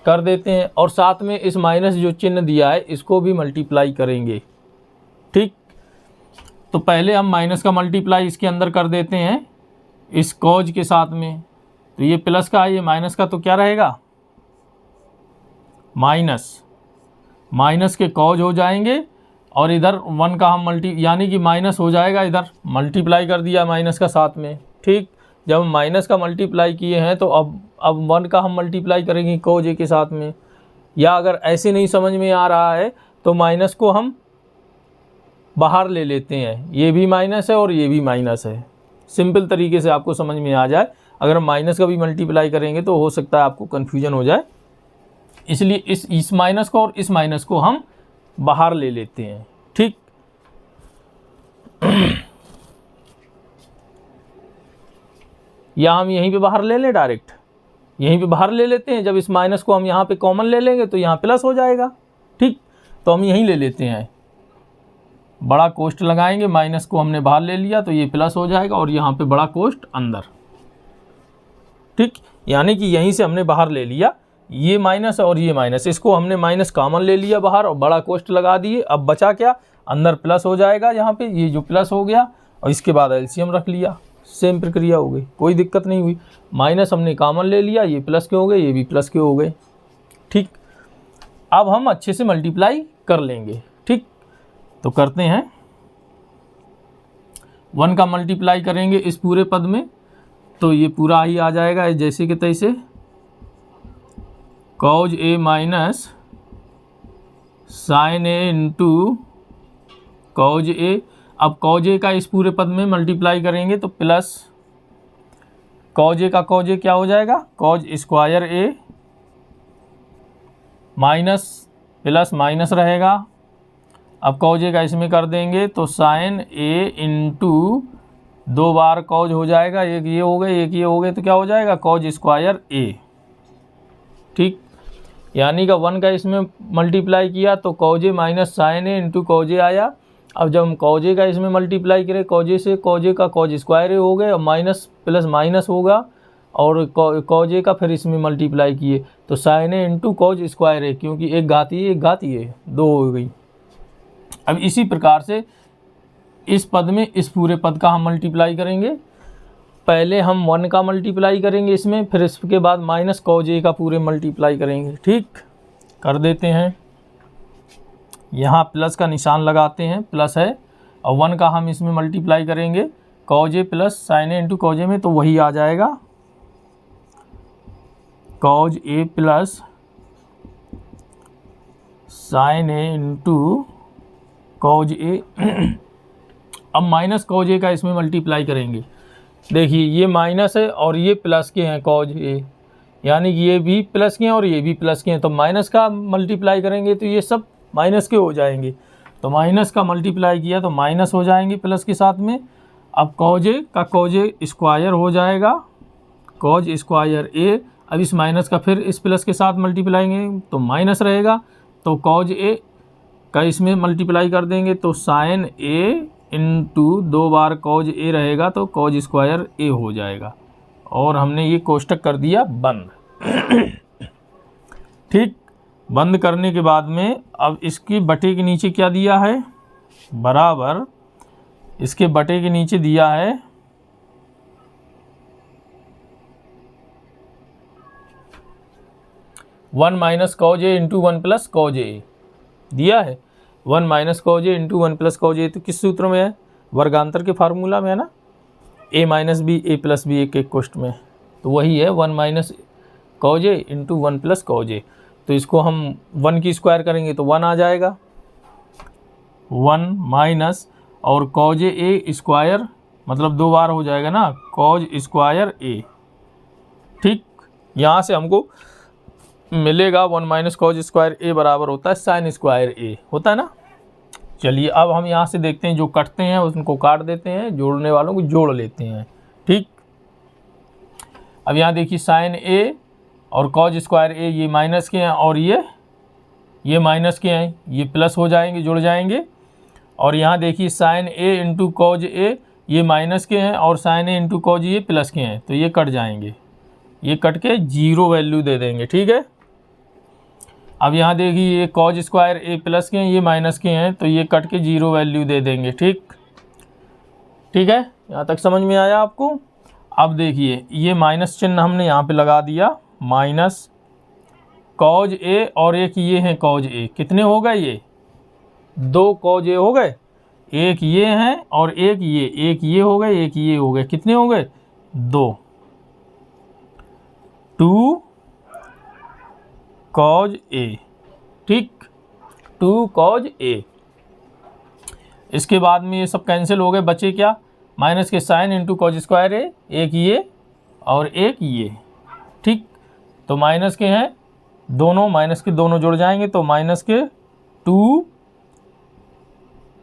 कर देते हैं, और साथ में इस माइनस जो चिन्ह दिया है इसको भी मल्टीप्लाई करेंगे। ठीक, तो पहले हम माइनस का मल्टीप्लाई इसके अंदर कर देते हैं इस कॉज के साथ में। तो ये प्लस का है, ये माइनस का, तो क्या रहेगा? माइनस, माइनस के कॉज हो जाएंगे, और इधर 1 का हम यानी कि माइनस हो जाएगा, इधर मल्टीप्लाई कर दिया माइनस का साथ में। ठीक, जब हम माइनस का मल्टीप्लाई किए हैं तो अब 1 का हम मल्टीप्लाई करेंगे कॉज ए के साथ में। या अगर ऐसे नहीं समझ में आ रहा है तो माइनस को हम बाहर ले लेते हैं, ये भी माइनस है और ये भी माइनस है, सिंपल तरीके से आपको समझ में आ जाए। अगर हम माइनस का भी मल्टीप्लाई करेंगे तो हो सकता है आपको कन्फ्यूजन हो जाए, इसलिए इस माइनस को और इस माइनस को हम बाहर ले लेते हैं। ठीक, या हम यहीं पे बाहर ले लें, डायरेक्ट यहीं पे बाहर ले लेते हैं। जब इस माइनस को हम यहाँ पे कॉमन ले लेंगे तो यहाँ प्लस हो जाएगा। ठीक, तो हम यहीं ले लेते हैं, बड़ा कोष्ट लगाएंगे, माइनस को हमने बाहर ले लिया तो ये प्लस हो जाएगा, और यहाँ पे बड़ा कोष्ट अंदर। ठीक, यानी कि यहीं से हमने बाहर ले लिया, ये माइनस और ये माइनस, इसको हमने माइनस कॉमन ले लिया बाहर और बड़ा कोष्ट लगा दिए। अब बचा क्या? अंदर प्लस हो जाएगा, यहाँ पे ये जो प्लस हो गया, और इसके बाद एलसीएम रख लिया। सेम प्रक्रिया हो गई, कोई दिक्कत नहीं हुई। माइनस हमने कॉमन ले लिया, ये प्लस के हो गए, ये भी प्लस के हो गए। ठीक, अब हम अच्छे से मल्टीप्लाई कर लेंगे। ठीक, तो करते हैं, 1 का मल्टीप्लाई करेंगे इस पूरे पद में, तो ये पूरा ही आ जाएगा जैसे कि तैसे, cause A minus sign A into cos ए। अब कॉज ए का इस पूरे पद में मल्टीप्लाई करेंगे तो प्लस कॉज ए का कॉज ए क्या हो जाएगा? Cause square A minus plus minus रहेगा। अब कॉज ए का इसमें कर देंगे तो sign A into 2 bar cause हो जाएगा, एक ये हो गए एक ये हो गए, तो क्या हो जाएगा? कॉज स्क्वायर ए। ठीक, यानी का 1 का इसमें मल्टीप्लाई किया तो cause A minus sign A into cos ए आया। अब जब हम कॉज ए का इसमें मल्टीप्लाई करें, कॉज ए से कॉज ए का कॉज स्क्वायर ए हो गए, और माइनस प्लस माइनस होगा, और कॉज ए का फिर इसमें मल्टीप्लाई किए तो sign A into cos square ए, क्योंकि एक घाती है 2 हो गई। अब इसी प्रकार से इस पद में इस पूरे पद का हम मल्टीप्लाई करेंगे। पहले हम 1 का मल्टीप्लाई करेंगे इसमें, फिर इसके बाद माइनस कॉज ए का पूरे मल्टीप्लाई करेंगे। ठीक, कर देते हैं। यहाँ प्लस का निशान लगाते हैं, प्लस है, और 1 का हम इसमें मल्टीप्लाई करेंगे cause A plus sign A into cos ए में, तो वही आ जाएगा cause A plus sign A into cos ए। अब माइनस कॉज ए का इसमें मल्टीप्लाई करेंगे। देखिए ये माइनस है और ये प्लस के हैं कॉज ए, यानी कि ये भी प्लस के हैं और ये भी प्लस के हैं, तो माइनस का मल्टीप्लाई करेंगे तो ये सब माइनस के हो जाएंगे। तो माइनस का मल्टीप्लाई किया तो माइनस हो जाएंगे प्लस के साथ में। अब कॉज ए का कॉज ए स्क्वायर हो जाएगा, कॉज स्क्वायर ए। अब इस माइनस का फिर इस प्लस के साथ मल्टीप्लाई करेंगे तो माइनस रहेगा, तो कॉज ए का इसमें मल्टीप्लाई कर देंगे तो sign A into 2 bar cause ए रहेगा, तो कॉज स्क्वायर ए हो जाएगा। और हमने ये कोष्टक कर दिया बंद। ठीक, बंद करने के बाद में अब इसके बटे के नीचे क्या दिया है, बराबर इसके बटे के नीचे दिया है 1 minus cos A into 1 plus cos ए दिया है। 1 minus cos A into 1 plus cos A तो किस सूत्र में है, वर्गांतर के फार्मूला में है ना, a minus B A plus B एक कोष्ट में, तो वही है 1 minus cos A into 1 plus cos A. तो इसको हम 1 की स्क्वायर करेंगे तो 1 आ जाएगा, 1 माइनस और कॉज ए स्क्वायर मतलब 2 बार हो जाएगा ना, कॉज स्क्वायर ए। ठीक, यहाँ से हमको मिलेगा 1 माइनस कॉज स्क्वायर ए बराबर होता है साइन स्क्वायर ए, होता है ना। चलिए अब हम यहाँ से देखते हैं, जो कटते हैं उनको काट देते हैं, जोड़ने वालों को जोड़ लेते हैं। ठीक, अब यहाँ देखिए साइन ए और कॉज स्क्वायर ए ये माइनस के हैं और ये माइनस के हैं, ये प्लस हो जाएंगे, जुड़ जाएंगे। और यहाँ देखिए साइन ए इंटू कॉज ए ये माइनस के हैं और साइन ए इंटू कॉज ये प्लस के हैं, तो ये कट जाएंगे, ये कट के 0 वैल्यू दे देंगे। ठीक है, अब यहाँ देखिए ये कॉज स्क्वायर ए प्लस के हैं, ये माइनस के हैं, तो ये कट के 0 वैल्यू दे देंगे। ठीक, ठीक है, यहाँ तक समझ में आया आपको। अब देखिए ये माइनस चिन्ह हमने यहाँ पे लगा दिया, माइनस कॉज ए और एक ये हैं कॉज ए, कितने हो गए, ये 2 कॉज ए हो गए, एक ये हैं और एक ये हो गए, एक ये हो गए, कितने हो गए 2 कॉज ए। ठीक, 2 कॉज ए। इसके बाद में ये सब कैंसिल हो गए, बचे क्या, माइनस के साइन इंटू कॉज स्क्वायर ए, एक ये और एक ये। ठीक, तो माइनस के हैं दोनों, माइनस के दोनों जुड़ जाएंगे, तो माइनस के 2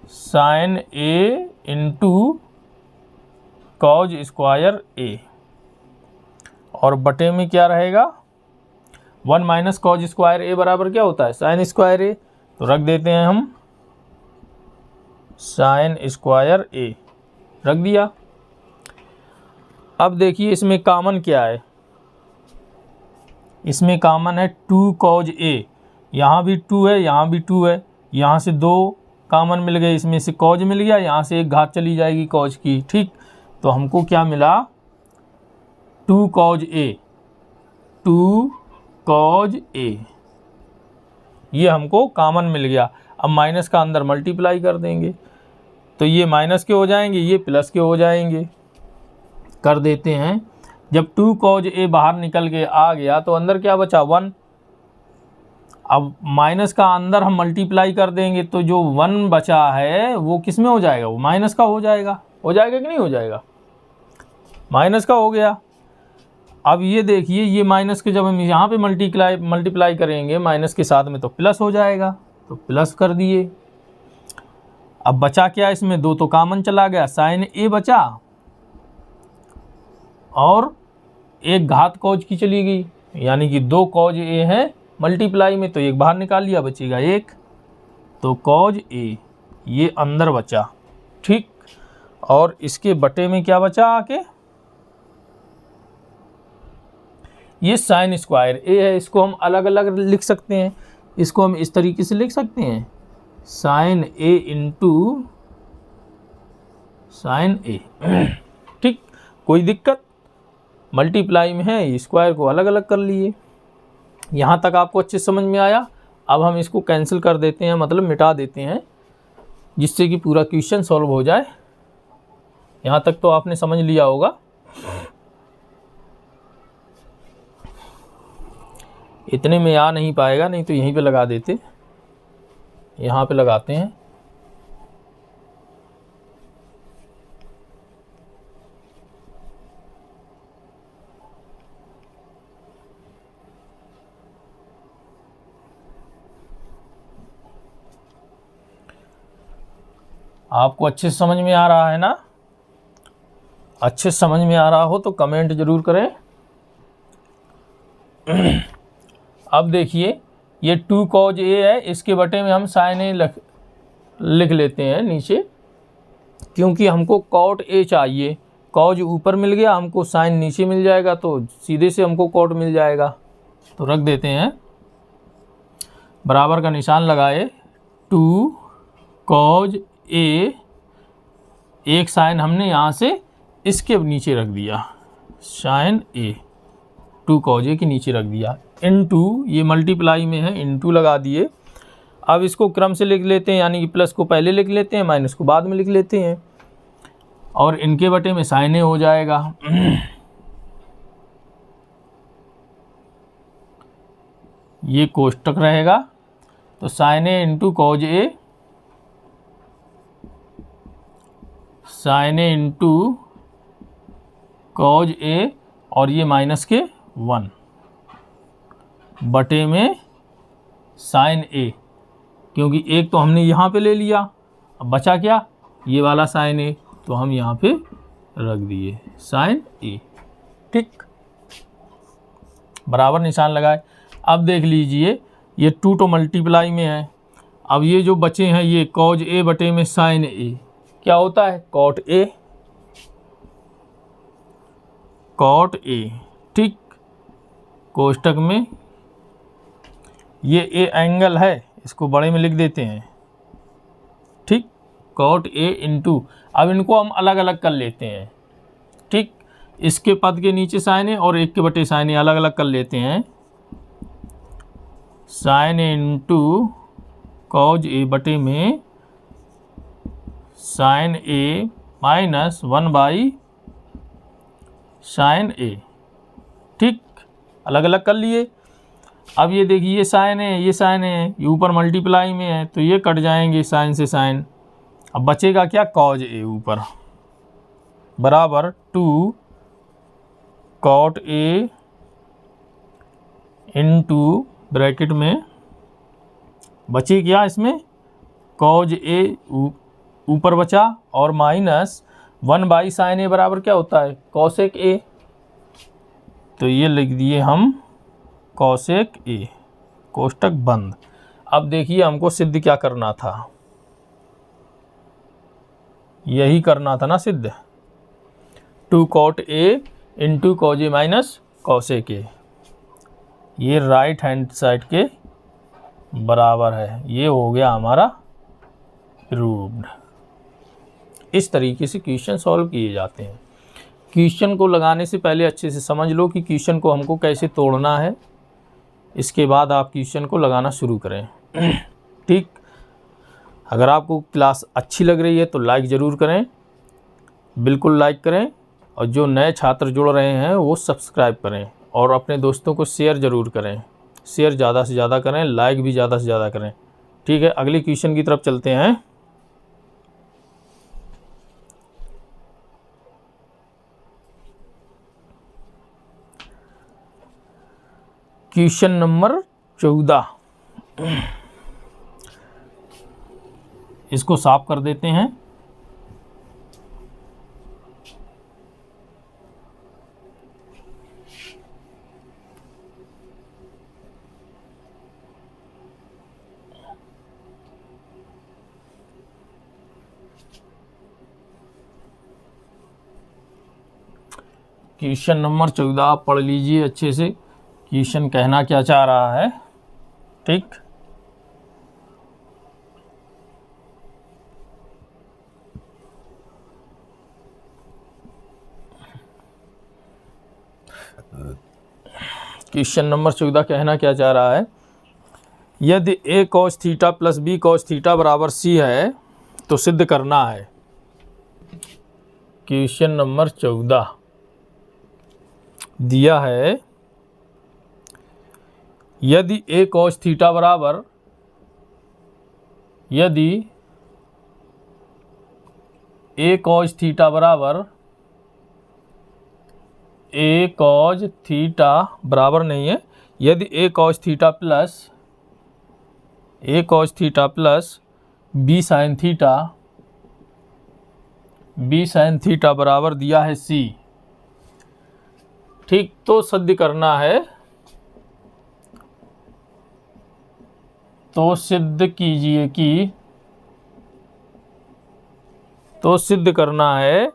sign A into cos square ए, और बटे में क्या रहेगा 1 माइनस कॉज स्क्वायर ए बराबर क्या होता है, साइन स्क्वायर ए, तो रख देते हैं हम साइन स्क्वायर ए, रख दिया। अब देखिए इसमें कॉमन क्या है, इसमें कॉमन है 2 कॉज ए, यहाँ भी 2 है, यहाँ भी 2 है, यहाँ से 2 कॉमन मिल गए, इसमें से कॉज मिल गया, यहाँ से एक घात चली जाएगी कॉज की। ठीक, तो हमको क्या मिला 2 कॉज ए, 2 कॉज ए, ये हमको कॉमन मिल गया। अब माइनस का अंदर मल्टीप्लाई कर देंगे, तो ये माइनस के हो जाएंगे, ये प्लस के हो जाएंगे, कर देते हैं। जब 2 कॉज ए बाहर निकल के आ गया तो अंदर क्या बचा 1। अब माइनस का अंदर हम मल्टीप्लाई कर देंगे तो जो 1 बचा है वो किस में हो जाएगा, वो माइनस का हो जाएगा कि नहीं हो जाएगा, माइनस का हो गया। अब ये देखिए ये माइनस के जब हम यहाँ पे मल्टीप्लाई करेंगे माइनस के साथ में तो प्लस हो जाएगा, तो प्लस कर दिए। अब बचा क्या, इसमें 2 तो कॉमन चला गया, साइन ए बचा और एक घात कॉज की चली गई, यानी कि 2 कॉज ए है मल्टीप्लाई में, तो एक बाहर निकाल लिया, बचेगा 1, तो कॉज ए ये अंदर बचा। ठीक, और इसके बटे में क्या बचा आके, ये साइन स्क्वायर ए है, इसको हम अलग अलग लिख सकते हैं, इसको हम इस तरीके से लिख सकते हैं, sine A into sign A. ठीक, कोई दिक्कत? मल्टीप्लाई में है, स्क्वायर को अलग अलग कर लिए। यहाँ तक आपको अच्छे समझ में आया। अब हम इसको कैंसिल कर देते हैं, मतलब मिटा देते हैं, जिससे कि पूरा क्वेश्चन सॉल्व हो जाए। यहाँ तक तो आपने समझ लिया होगा। इतने में आ नहीं पाएगा, नहीं तो यहीं पे लगा देते। यहाँ पे लगाते हैं। आपको अच्छे से समझ में आ रहा है ना? अच्छे से समझ में आ रहा हो तो कमेंट जरूर करें। अब देखिए, ये 2 cos a है, इसके बटे में हम sin a लिख लेते हैं नीचे, क्योंकि हमको cot a चाहिए। cos ऊपर मिल गया, हमको sin नीचे मिल जाएगा, तो सीधे से हमको cot मिल जाएगा। तो रख देते हैं, बराबर का निशान लगाए। 2 cos a, एक साइन हमने यहाँ से इसके नीचे रख दिया, sin a, 2 cos a के नीचे रख दिया, इनटू, ये मल्टीप्लाई में है, इनटू लगा दिए। अब इसको क्रम से लिख लेते हैं, यानी कि प्लस को पहले लिख लेते हैं, माइनस को बाद में लिख लेते हैं, और इनके बटे में साइन ए हो जाएगा। ये कोष्टक रहेगा, तो sign A into cos A, sign A into cos ए, और ये माइनस के 1 बटे में साइन ए, क्योंकि एक तो हमने यहाँ पे ले लिया, अब बचा क्या, ये वाला साइन ए, तो हम यहाँ पे रख दिए साइन ए। ठीक, बराबर निशान लगाए। अब देख लीजिए, ये 2 तो मल्टीप्लाई में है, अब ये जो बचे हैं ये कॉज ए बटे में साइन ए, क्या होता है, कॉट ए, कॉट ए। ठीक, कोष्टक में ये ए एंगल है, इसको बड़े में लिख देते हैं। ठीक, कॉट ए इंटू, अब इनको हम अलग अलग कर लेते हैं। ठीक, इसके पद के नीचे साइन ए और एक के बटे साइन ए अलग अलग कर लेते हैं। Sine A into cos A बटे में sine A minus 1 by sine A. ठीक, अलग अलग कर लिए। अब ये देखिए, ये साइन है, ये साइन है, ये ऊपर मल्टीप्लाई में है, तो ये कट जाएंगे साइन से साइन। अब बचेगा क्या, कॉज ए ऊपर, बराबर 2 कॉट ए इंटू ब्रैकेट में बचे क्या, इसमें कॉज ए ऊपर बचा, और माइनस 1 बाई साइन ए बराबर क्या होता है, कॉसेक ए, तो ये लिख दिए हम कॉसेक ए, कोष्टक बंद। अब देखिए, हमको सिद्ध क्या करना था, यही करना था ना सिद्ध, 2 cot A into cos A minus cosec A, ये राइट हैंड साइड के बराबर है। ये हो गया हमारा प्रूव्ड। इस तरीके से क्वेश्चन सॉल्व किए जाते हैं। क्वेश्चन को लगाने से पहले अच्छे से समझ लो कि क्वेश्चन को हमको कैसे तोड़ना है, इसके बाद आप क्वेश्चन को लगाना शुरू करें। ठीक, अगर आपको क्लास अच्छी लग रही है तो लाइक ज़रूर करें, बिल्कुल लाइक करें, और जो नए छात्र जुड़ रहे हैं वो सब्सक्राइब करें, और अपने दोस्तों को शेयर ज़रूर करें। शेयर ज़्यादा से ज़्यादा करें, लाइक भी ज़्यादा से ज़्यादा करें। ठीक है, अगले क्वेश्चन की तरफ चलते हैं। क्वेश्चन नंबर 14, इसको साफ कर देते हैं। क्वेश्चन नंबर 14 आप पढ़ लीजिए अच्छे से, क्वेश्चन कहना क्या चाह रहा है। ठीक, क्वेश्चन नंबर 14 कहना क्या चाह रहा है, यदि a cos theta plus b cos theta बराबर c है तो सिद्ध करना है। क्वेश्चन नंबर 14 दिया है, यदि a cos थीटा बराबर, यदि a cos थीटा बराबर, a cos थीटा बराबर नहीं है, यदि a cos theta plus b sin theta, b sin theta बराबर दिया है c, ठीक, तो सिद्ध करना है, तो सिद्ध कीजिए कि, तो सिद्ध करना है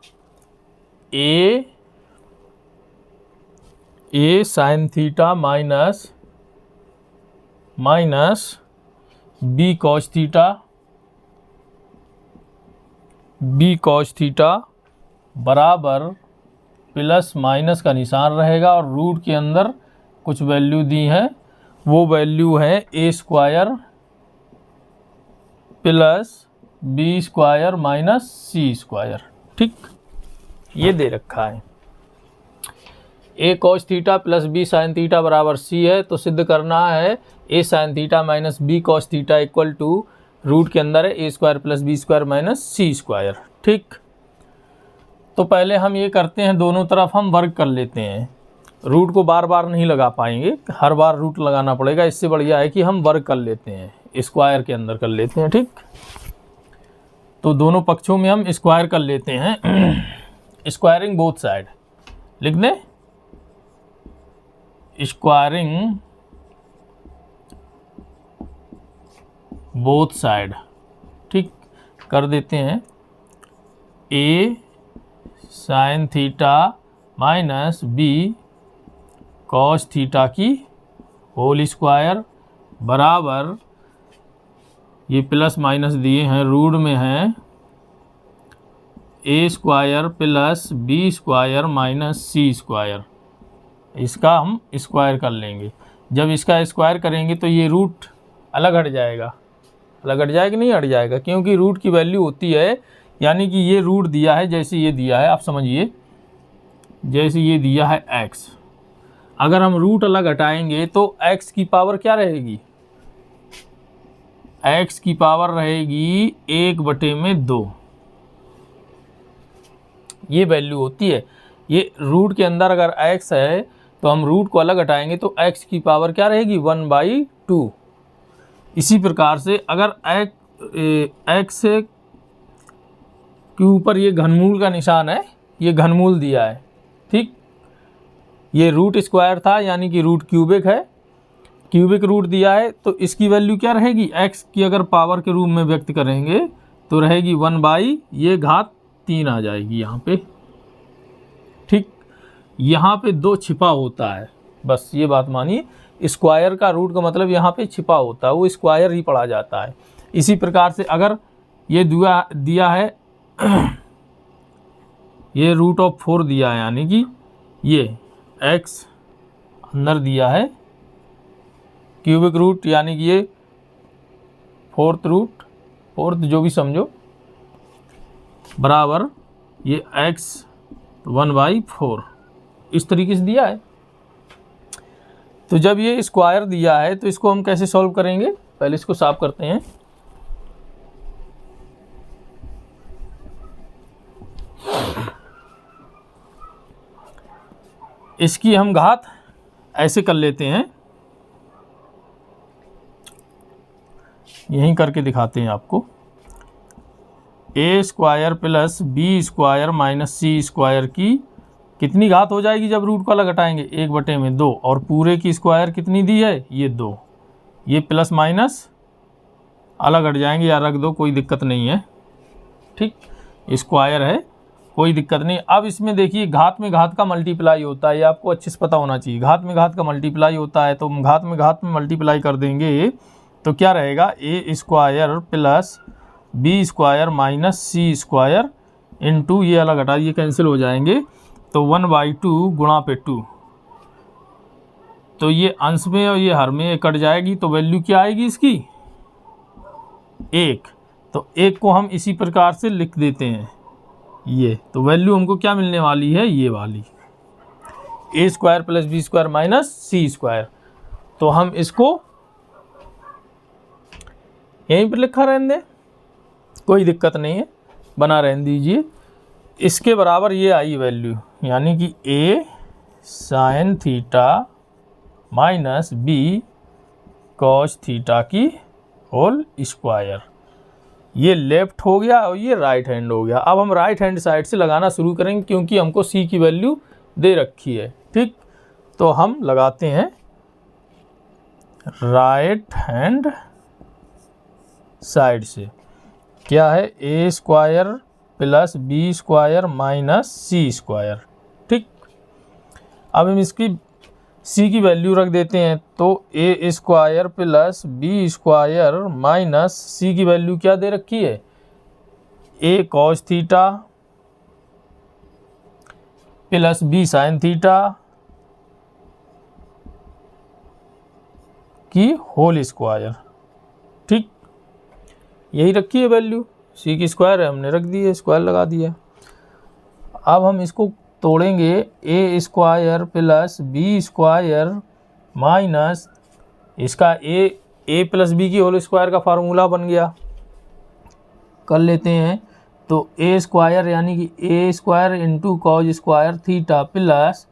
a sin theta minus b cos theta बराबर प्लस माइनस का निशान रहेगा और रूट के अंदर कुछ वैल्यू दी है, वो वैल्यू है a square plus B square minus C square, ठीक, ये दे रखा है। a cos theta plus b sin theta बराबर c है, तो सिद्ध करना है a sin theta minus b cos theta equal to root के अंदर है a square plus b square minus C square, ठीक। तो पहले हम ये करते हैं, दोनों तरफ हम वर्ग कर लेते हैं, रूट को बार बार नहीं लगा पाएंगे, हर बार रूट लगाना पड़ेगा, इससे बढ़िया है कि हम वर्ग कर लेते हैं, स्क्वायर के अंदर कर लेते हैं, ठीक। तो दोनों पक्षों में हम स्क्वायर कर लेते हैं, स्क्वायरिंग बोथ साइड लिख दें, स्क्वायरिंग बोथ साइड, ठीक, कर देते हैं। a sine theta minus b cos theta की होल स्क्वायर बराबर, ये प्लस माइनस दिए हैं, रूट में है a square plus b square minus C square, इसका हम स्क्वायर कर लेंगे। जब इसका स्क्वायर करेंगे तो ये रूट अलग हट जाएगा, अलग हट जाएगा नहीं हट जाएगा, क्योंकि रूट की वैल्यू होती है, यानी कि ये रूट दिया है, जैसे ये दिया है, आप समझिए, जैसे ये दिया है x, अगर हम रूट अलग हटाएंगे तो x की पावर क्या रहेगी, x की पावर रहेगी 1/2, ये वैल्यू होती है। ये रूट के अंदर अगर x है तो हम रूट को अलग हटाएंगे तो x की पावर क्या रहेगी 1/2। इसी प्रकार से अगर x के ऊपर ये घनमूल का निशान है, ये घनमूल दिया है, ठीक, ये रूट स्क्वायर था यानी कि रूट क्यूबिक है, क्यूबिक रूट दिया है, तो इसकी वैल्यू क्या रहेगी, x की अगर पावर के रूप में व्यक्त करेंगे तो रहेगी 1 ये घात 3 आ जाएगी यहाँ पे, ठीक। यहाँ पे 2 छिपा होता है, बस ये बात मानिए, स्क्वायर का रूट का मतलब यहाँ पे छिपा होता है, वो स्क्वायर ही पढ़ा जाता है। इसी प्रकार से अगर ये दिया है ये रूट ऑफ 4 दिया है, यानी कि ये x अंदर दिया है क्यूबिक रूट, यानी कि ये फोर्थ रूट, फोर्थ जो भी समझो, बराबर ये x 1/4 इस तरीके से दिया है। तो जब ये स्क्वायर दिया है तो इसको हम कैसे सॉल्व करेंगे, पहले इसको साफ करते हैं। इसकी हम घात ऐसे कर लेते हैं, यहीं करके दिखाते हैं आपको, a square plus B square minus C square की कितनी घात हो जाएगी जब रूट को अलग हटाएंगे, 1/2, और पूरे की स्क्वायर कितनी दी है, ये 2, ये प्लस माइनस अलग हट जाएंगे या रख दो, कोई दिक्कत नहीं है, ठीक, स्क्वायर है, कोई दिक्कत नहीं। अब इसमें देखिए घात में घात का मल्टीप्लाई होता है, ये आपको अच्छे से पता होना चाहिए, घात में घात का मल्टीप्लाई होता है, तो हम घात में मल्टीप्लाई कर देंगे तो क्या रहेगा, a square plus B square minus C square into, ये अलग हटा, ये कैंसिल हो जाएंगे, तो 1/2 गुणा पे 2, तो ये अंश में और ये हर में कट जाएगी, तो वैल्यू क्या आएगी इसकी 1। तो 1 को हम इसी प्रकार से लिख देते हैं ये, तो वैल्यू हमको क्या मिलने वाली है, ये वाली a square plus B square minus C square. तो हम इसको यहीं पर लिखा रहने दें, कोई दिक्कत नहीं है, बना रहने दीजिए। इसके बराबर ये आई वैल्यू, यानी कि a sine theta minus B cos theta की होल स्क्वायर। ये लेफ्ट हो गया और ये राइट हैंड हो गया। अब हम राइट हैंड साइड से लगाना शुरू करेंगे, क्योंकि हमको c की वैल्यू दे रखी है। ठीक, तो हम लगाते हैं राइट हैंड साइड से, क्या है a square plus B square minus C square. ठीक, अब हम इसकी c की वैल्यू रख देते हैं, तो a square plus B square minus C की वैल्यू क्या दे रखी है, a cos theta plus B sine theta की होल स्क्वायर। ठीक, यही रखी है वैल्यू, c की स्क्वायर है, हमने रख दी है, स्क्वायर लगा दिया। अब हम इसको तोड़ेंगे, a square plus B square minus इसका a प्लस बी की होल स्क्वायर का फार्मूला बन गया, कर लेते हैं। तो a स्क्वायर यानी कि a square into cos square theta plus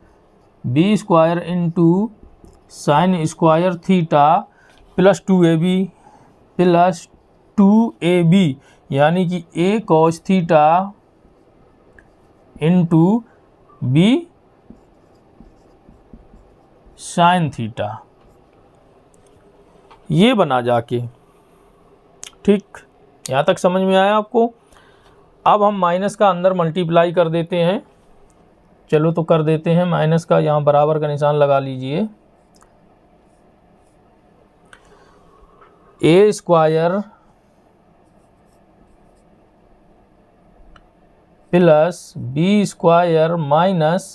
B square into sine square theta plus 2ab plus 2ab, यानी कि a cos theta into B sine theta, ये बना जाके। ठीक, यहाँ तक समझ में आया आपको। अब हम माइनस का अंदर मल्टीप्लाई कर देते हैं, चलो तो कर देते हैं। माइनस का यहाँ बराबर का निशान लगा लीजिए, a square plus B square minus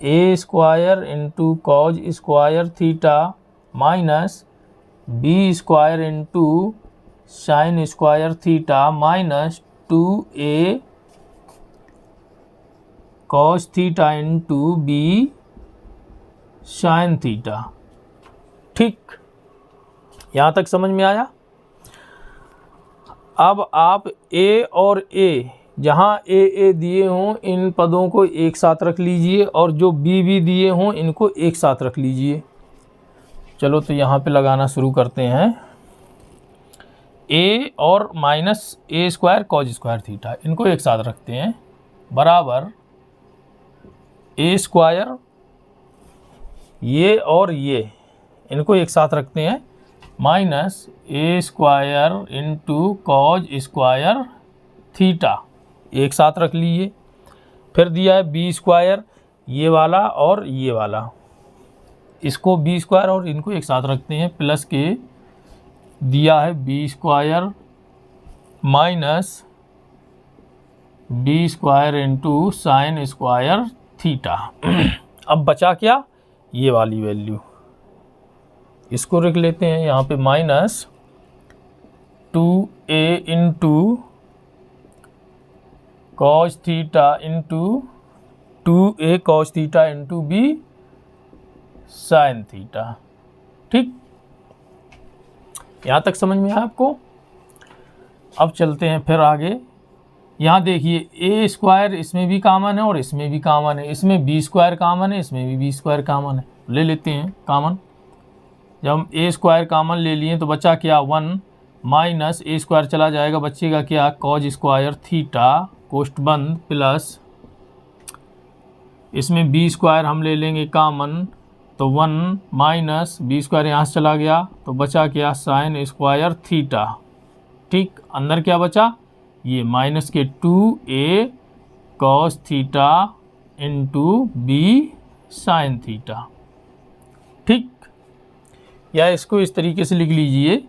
a square into cos square theta minus B square into sine square theta minus 2a cos theta into B sine theta. ठीक, यहाँ तक समझ में आया। अब आप a और a, जहाँ a दिए हों इन पदों को एक साथ रख लीजिए, और जो b दिए हों इनको एक साथ रख लीजिए। चलो तो यहाँ पे लगाना शुरू करते हैं। a और minus a square cause square theta, इनको एक साथ रखते हैं, बराबर a स्क्वायर, ये और ये इनको एक साथ रखते हैं, minus a square into cos square theta, एक साथ रख लीजिए। फिर दिया है बी स्क्वायर, ये वाला और ये वाला, इसको बी स्क्वायर और इनको एक साथ रखते हैं, प्लस के दिया है B square minus B square into sine square theta. अब बचा क्या, ये वाली वैल्यू, इसको रख लेते हैं यहाँ पे, minus 2a into cos theta into 2a cos theta into B sine theta. ठीक, यहाँ तक समझ में आया आपको। अब चलते हैं फिर आगे। यहाँ देखिए a स्क्वायर इसमें भी कॉमन है और इसमें भी कॉमन है, इसमें बी स्क्वायर कॉमन है, इसमें भी बी स्क्वायर कॉमन है, ले लेते हैं कॉमन। जब हम a स्क्वायर कॉमन ले लिए तो बचा क्या 1 माइनस a स्क्वायर चला जाएगा, बचेगा क्या कॉज स्क्वायर थीटा कोष्ठ बंद, प्लस इसमें बी स्क्वायर हम ले लेंगे कॉमन, तो 1 माइनस बी स्क्वायर यहाँ से चला गया, तो बचा क्या साइन स्क्वायर थीटा। ठीक, अंदर क्या बचा, ये माइनस के 2a cos theta into B sine theta. ठीक, या इसको इस तरीके से लिख लीजिए,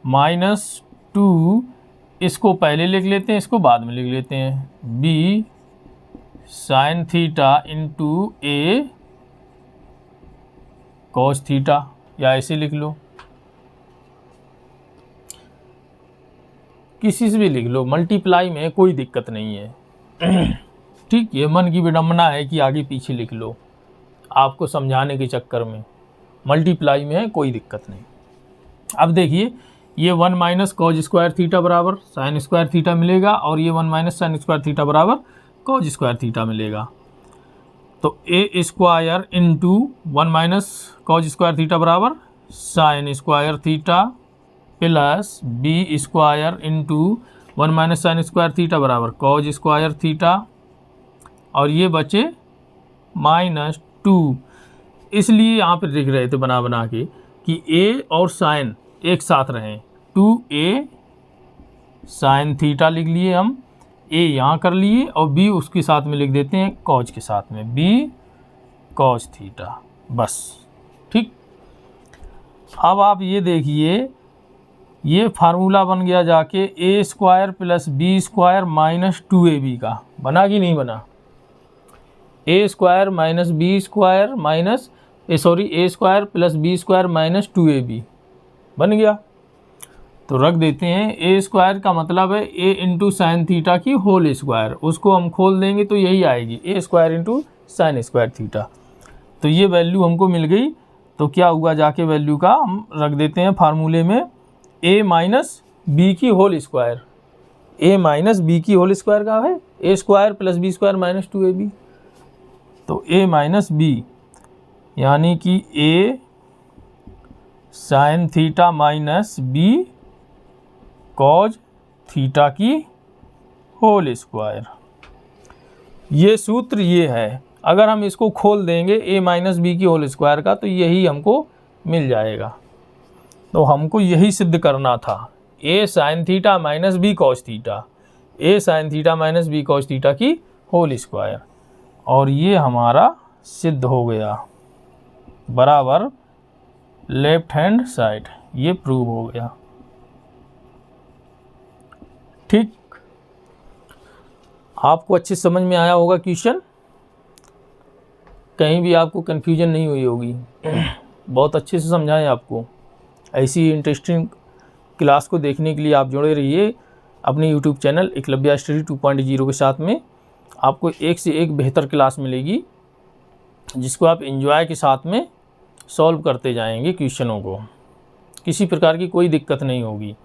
माइनस 2 इसको पहले लिख लेते हैं, इसको बाद में लिख लेते हैं। बी साइन थीटा इंटू ए कॉस थीटा, या ऐसे लिख लो, किसी से भी लिख लो, मल्टीप्लाई में कोई दिक्कत नहीं है। ठीक, ये मन की विडंबना है कि आगे पीछे लिख लो, आपको समझाने के चक्कर में। मल्टीप्लाई में है कोई दिक्कत नहीं। अब देखिए, ये 1 माइनस कॉज स्क्वायर थीटा बराबर साइन स्क्वायर थीटा मिलेगा, और ये 1 माइनस साइन स्क्वायर थीटा बराबर कॉज स्क्वायर थीटा मिलेगा। तो A square into 1 minus cos square theta बराबर sine square theta plus B square into 1 minus sine square theta बराबर cos square theta, और ये बचे -2। इसलिए यहाँ पर लिख रहे थे बना बना के कि ए और साइन एक साथ रहें, 2a साइन थीटा लिख लिए हम, ए यहाँ कर लिए और बी उसके साथ में लिख देते हैं कॉज के साथ में, बी कॉज थीटा, बस। ठीक, अब आप ये देखिए, ये फार्मूला बन गया जाके A square plus B square minus 2ab का, बना कि नहीं बना? A square minus B square minus A square plus B square minus 2ab बन गया। तो रख देते हैं, ए स्क्वायर का मतलब है ए इंटू साइन थीटा की होल स्क्वायर, उसको हम खोल देंगे तो यही आएगी, A square into sine square theta. तो ये वैल्यू हमको मिल गई। तो क्या हुआ, जाके वैल्यू का हम रख देते हैं फार्मूले में, ए माइनस बी की whole square, A minus B की होल स्क्वायर का है A square plus B square minus 2ab। तो ए माइनस बी यानी कि A sine theta minus B cos theta की होल स्क्वायर। ये सूत्र ये है। अगर हम इसको खोल देंगे ए माइनस बी की होल स्क्वायर का, तो यही हमको मिल जाएगा। तो हमको यही सिद्ध करना था, A sine theta minus B cos theta, A sine theta minus B cos theta की होल स्क्वायर, और ये हमारा सिद्ध हो गया बराबर लेफ्ट हैंड साइड, ये प्रूव हो गया। ठीक, आपको अच्छे समझ में आया होगा क्वेश्चन, कहीं भी आपको कन्फ्यूजन नहीं हुई होगी। बहुत अच्छे से समझाएं आपको। ऐसी इंटरेस्टिंग क्लास को देखने के लिए आप जुड़े रहिए अपने यूट्यूब चैनल एकलव्य स्टडी 2.0 के साथ में। आपको एक से एक बेहतर क्लास मिलेगी, जिसको आप एंजॉय के साथ में सॉल्व करते जाएंगे क्वेश्चनों को। किसी प्रकार की कोई दिक्कत नहीं होगी।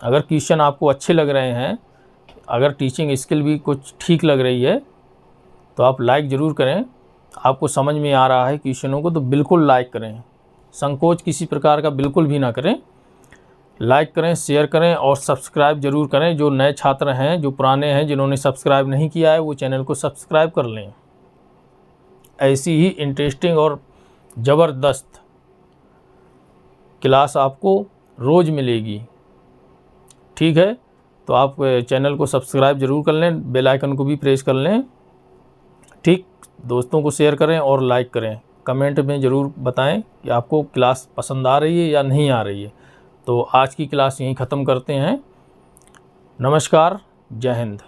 अगर क्वेश्चन आपको अच्छे लग रहे हैं, अगर टीचिंग स्किल भी कुछ ठीक लग रही है, तो आप लाइक ज़रूर करें। आपको समझ में आ रहा है क्वेश्चनों को तो बिल्कुल लाइक करें, संकोच किसी प्रकार का बिल्कुल भी ना करें। लाइक करें, शेयर करें और सब्सक्राइब ज़रूर करें। जो नए छात्र हैं, जो पुराने हैं, जिन्होंने सब्सक्राइब नहीं किया है, वो चैनल को सब्सक्राइब कर लें। ऐसी ही इंटरेस्टिंग और ज़बरदस्त क्लास आपको रोज़ मिलेगी। ठीक है, तो आप चैनल को सब्सक्राइब ज़रूर कर लें, बेल आइकन को भी प्रेस कर लें। ठीक, दोस्तों को शेयर करें और लाइक करें। कमेंट में ज़रूर बताएं कि आपको क्लास पसंद आ रही है या नहीं आ रही है। तो आज की क्लास यहीं ख़त्म करते हैं। नमस्कार, जय हिंद।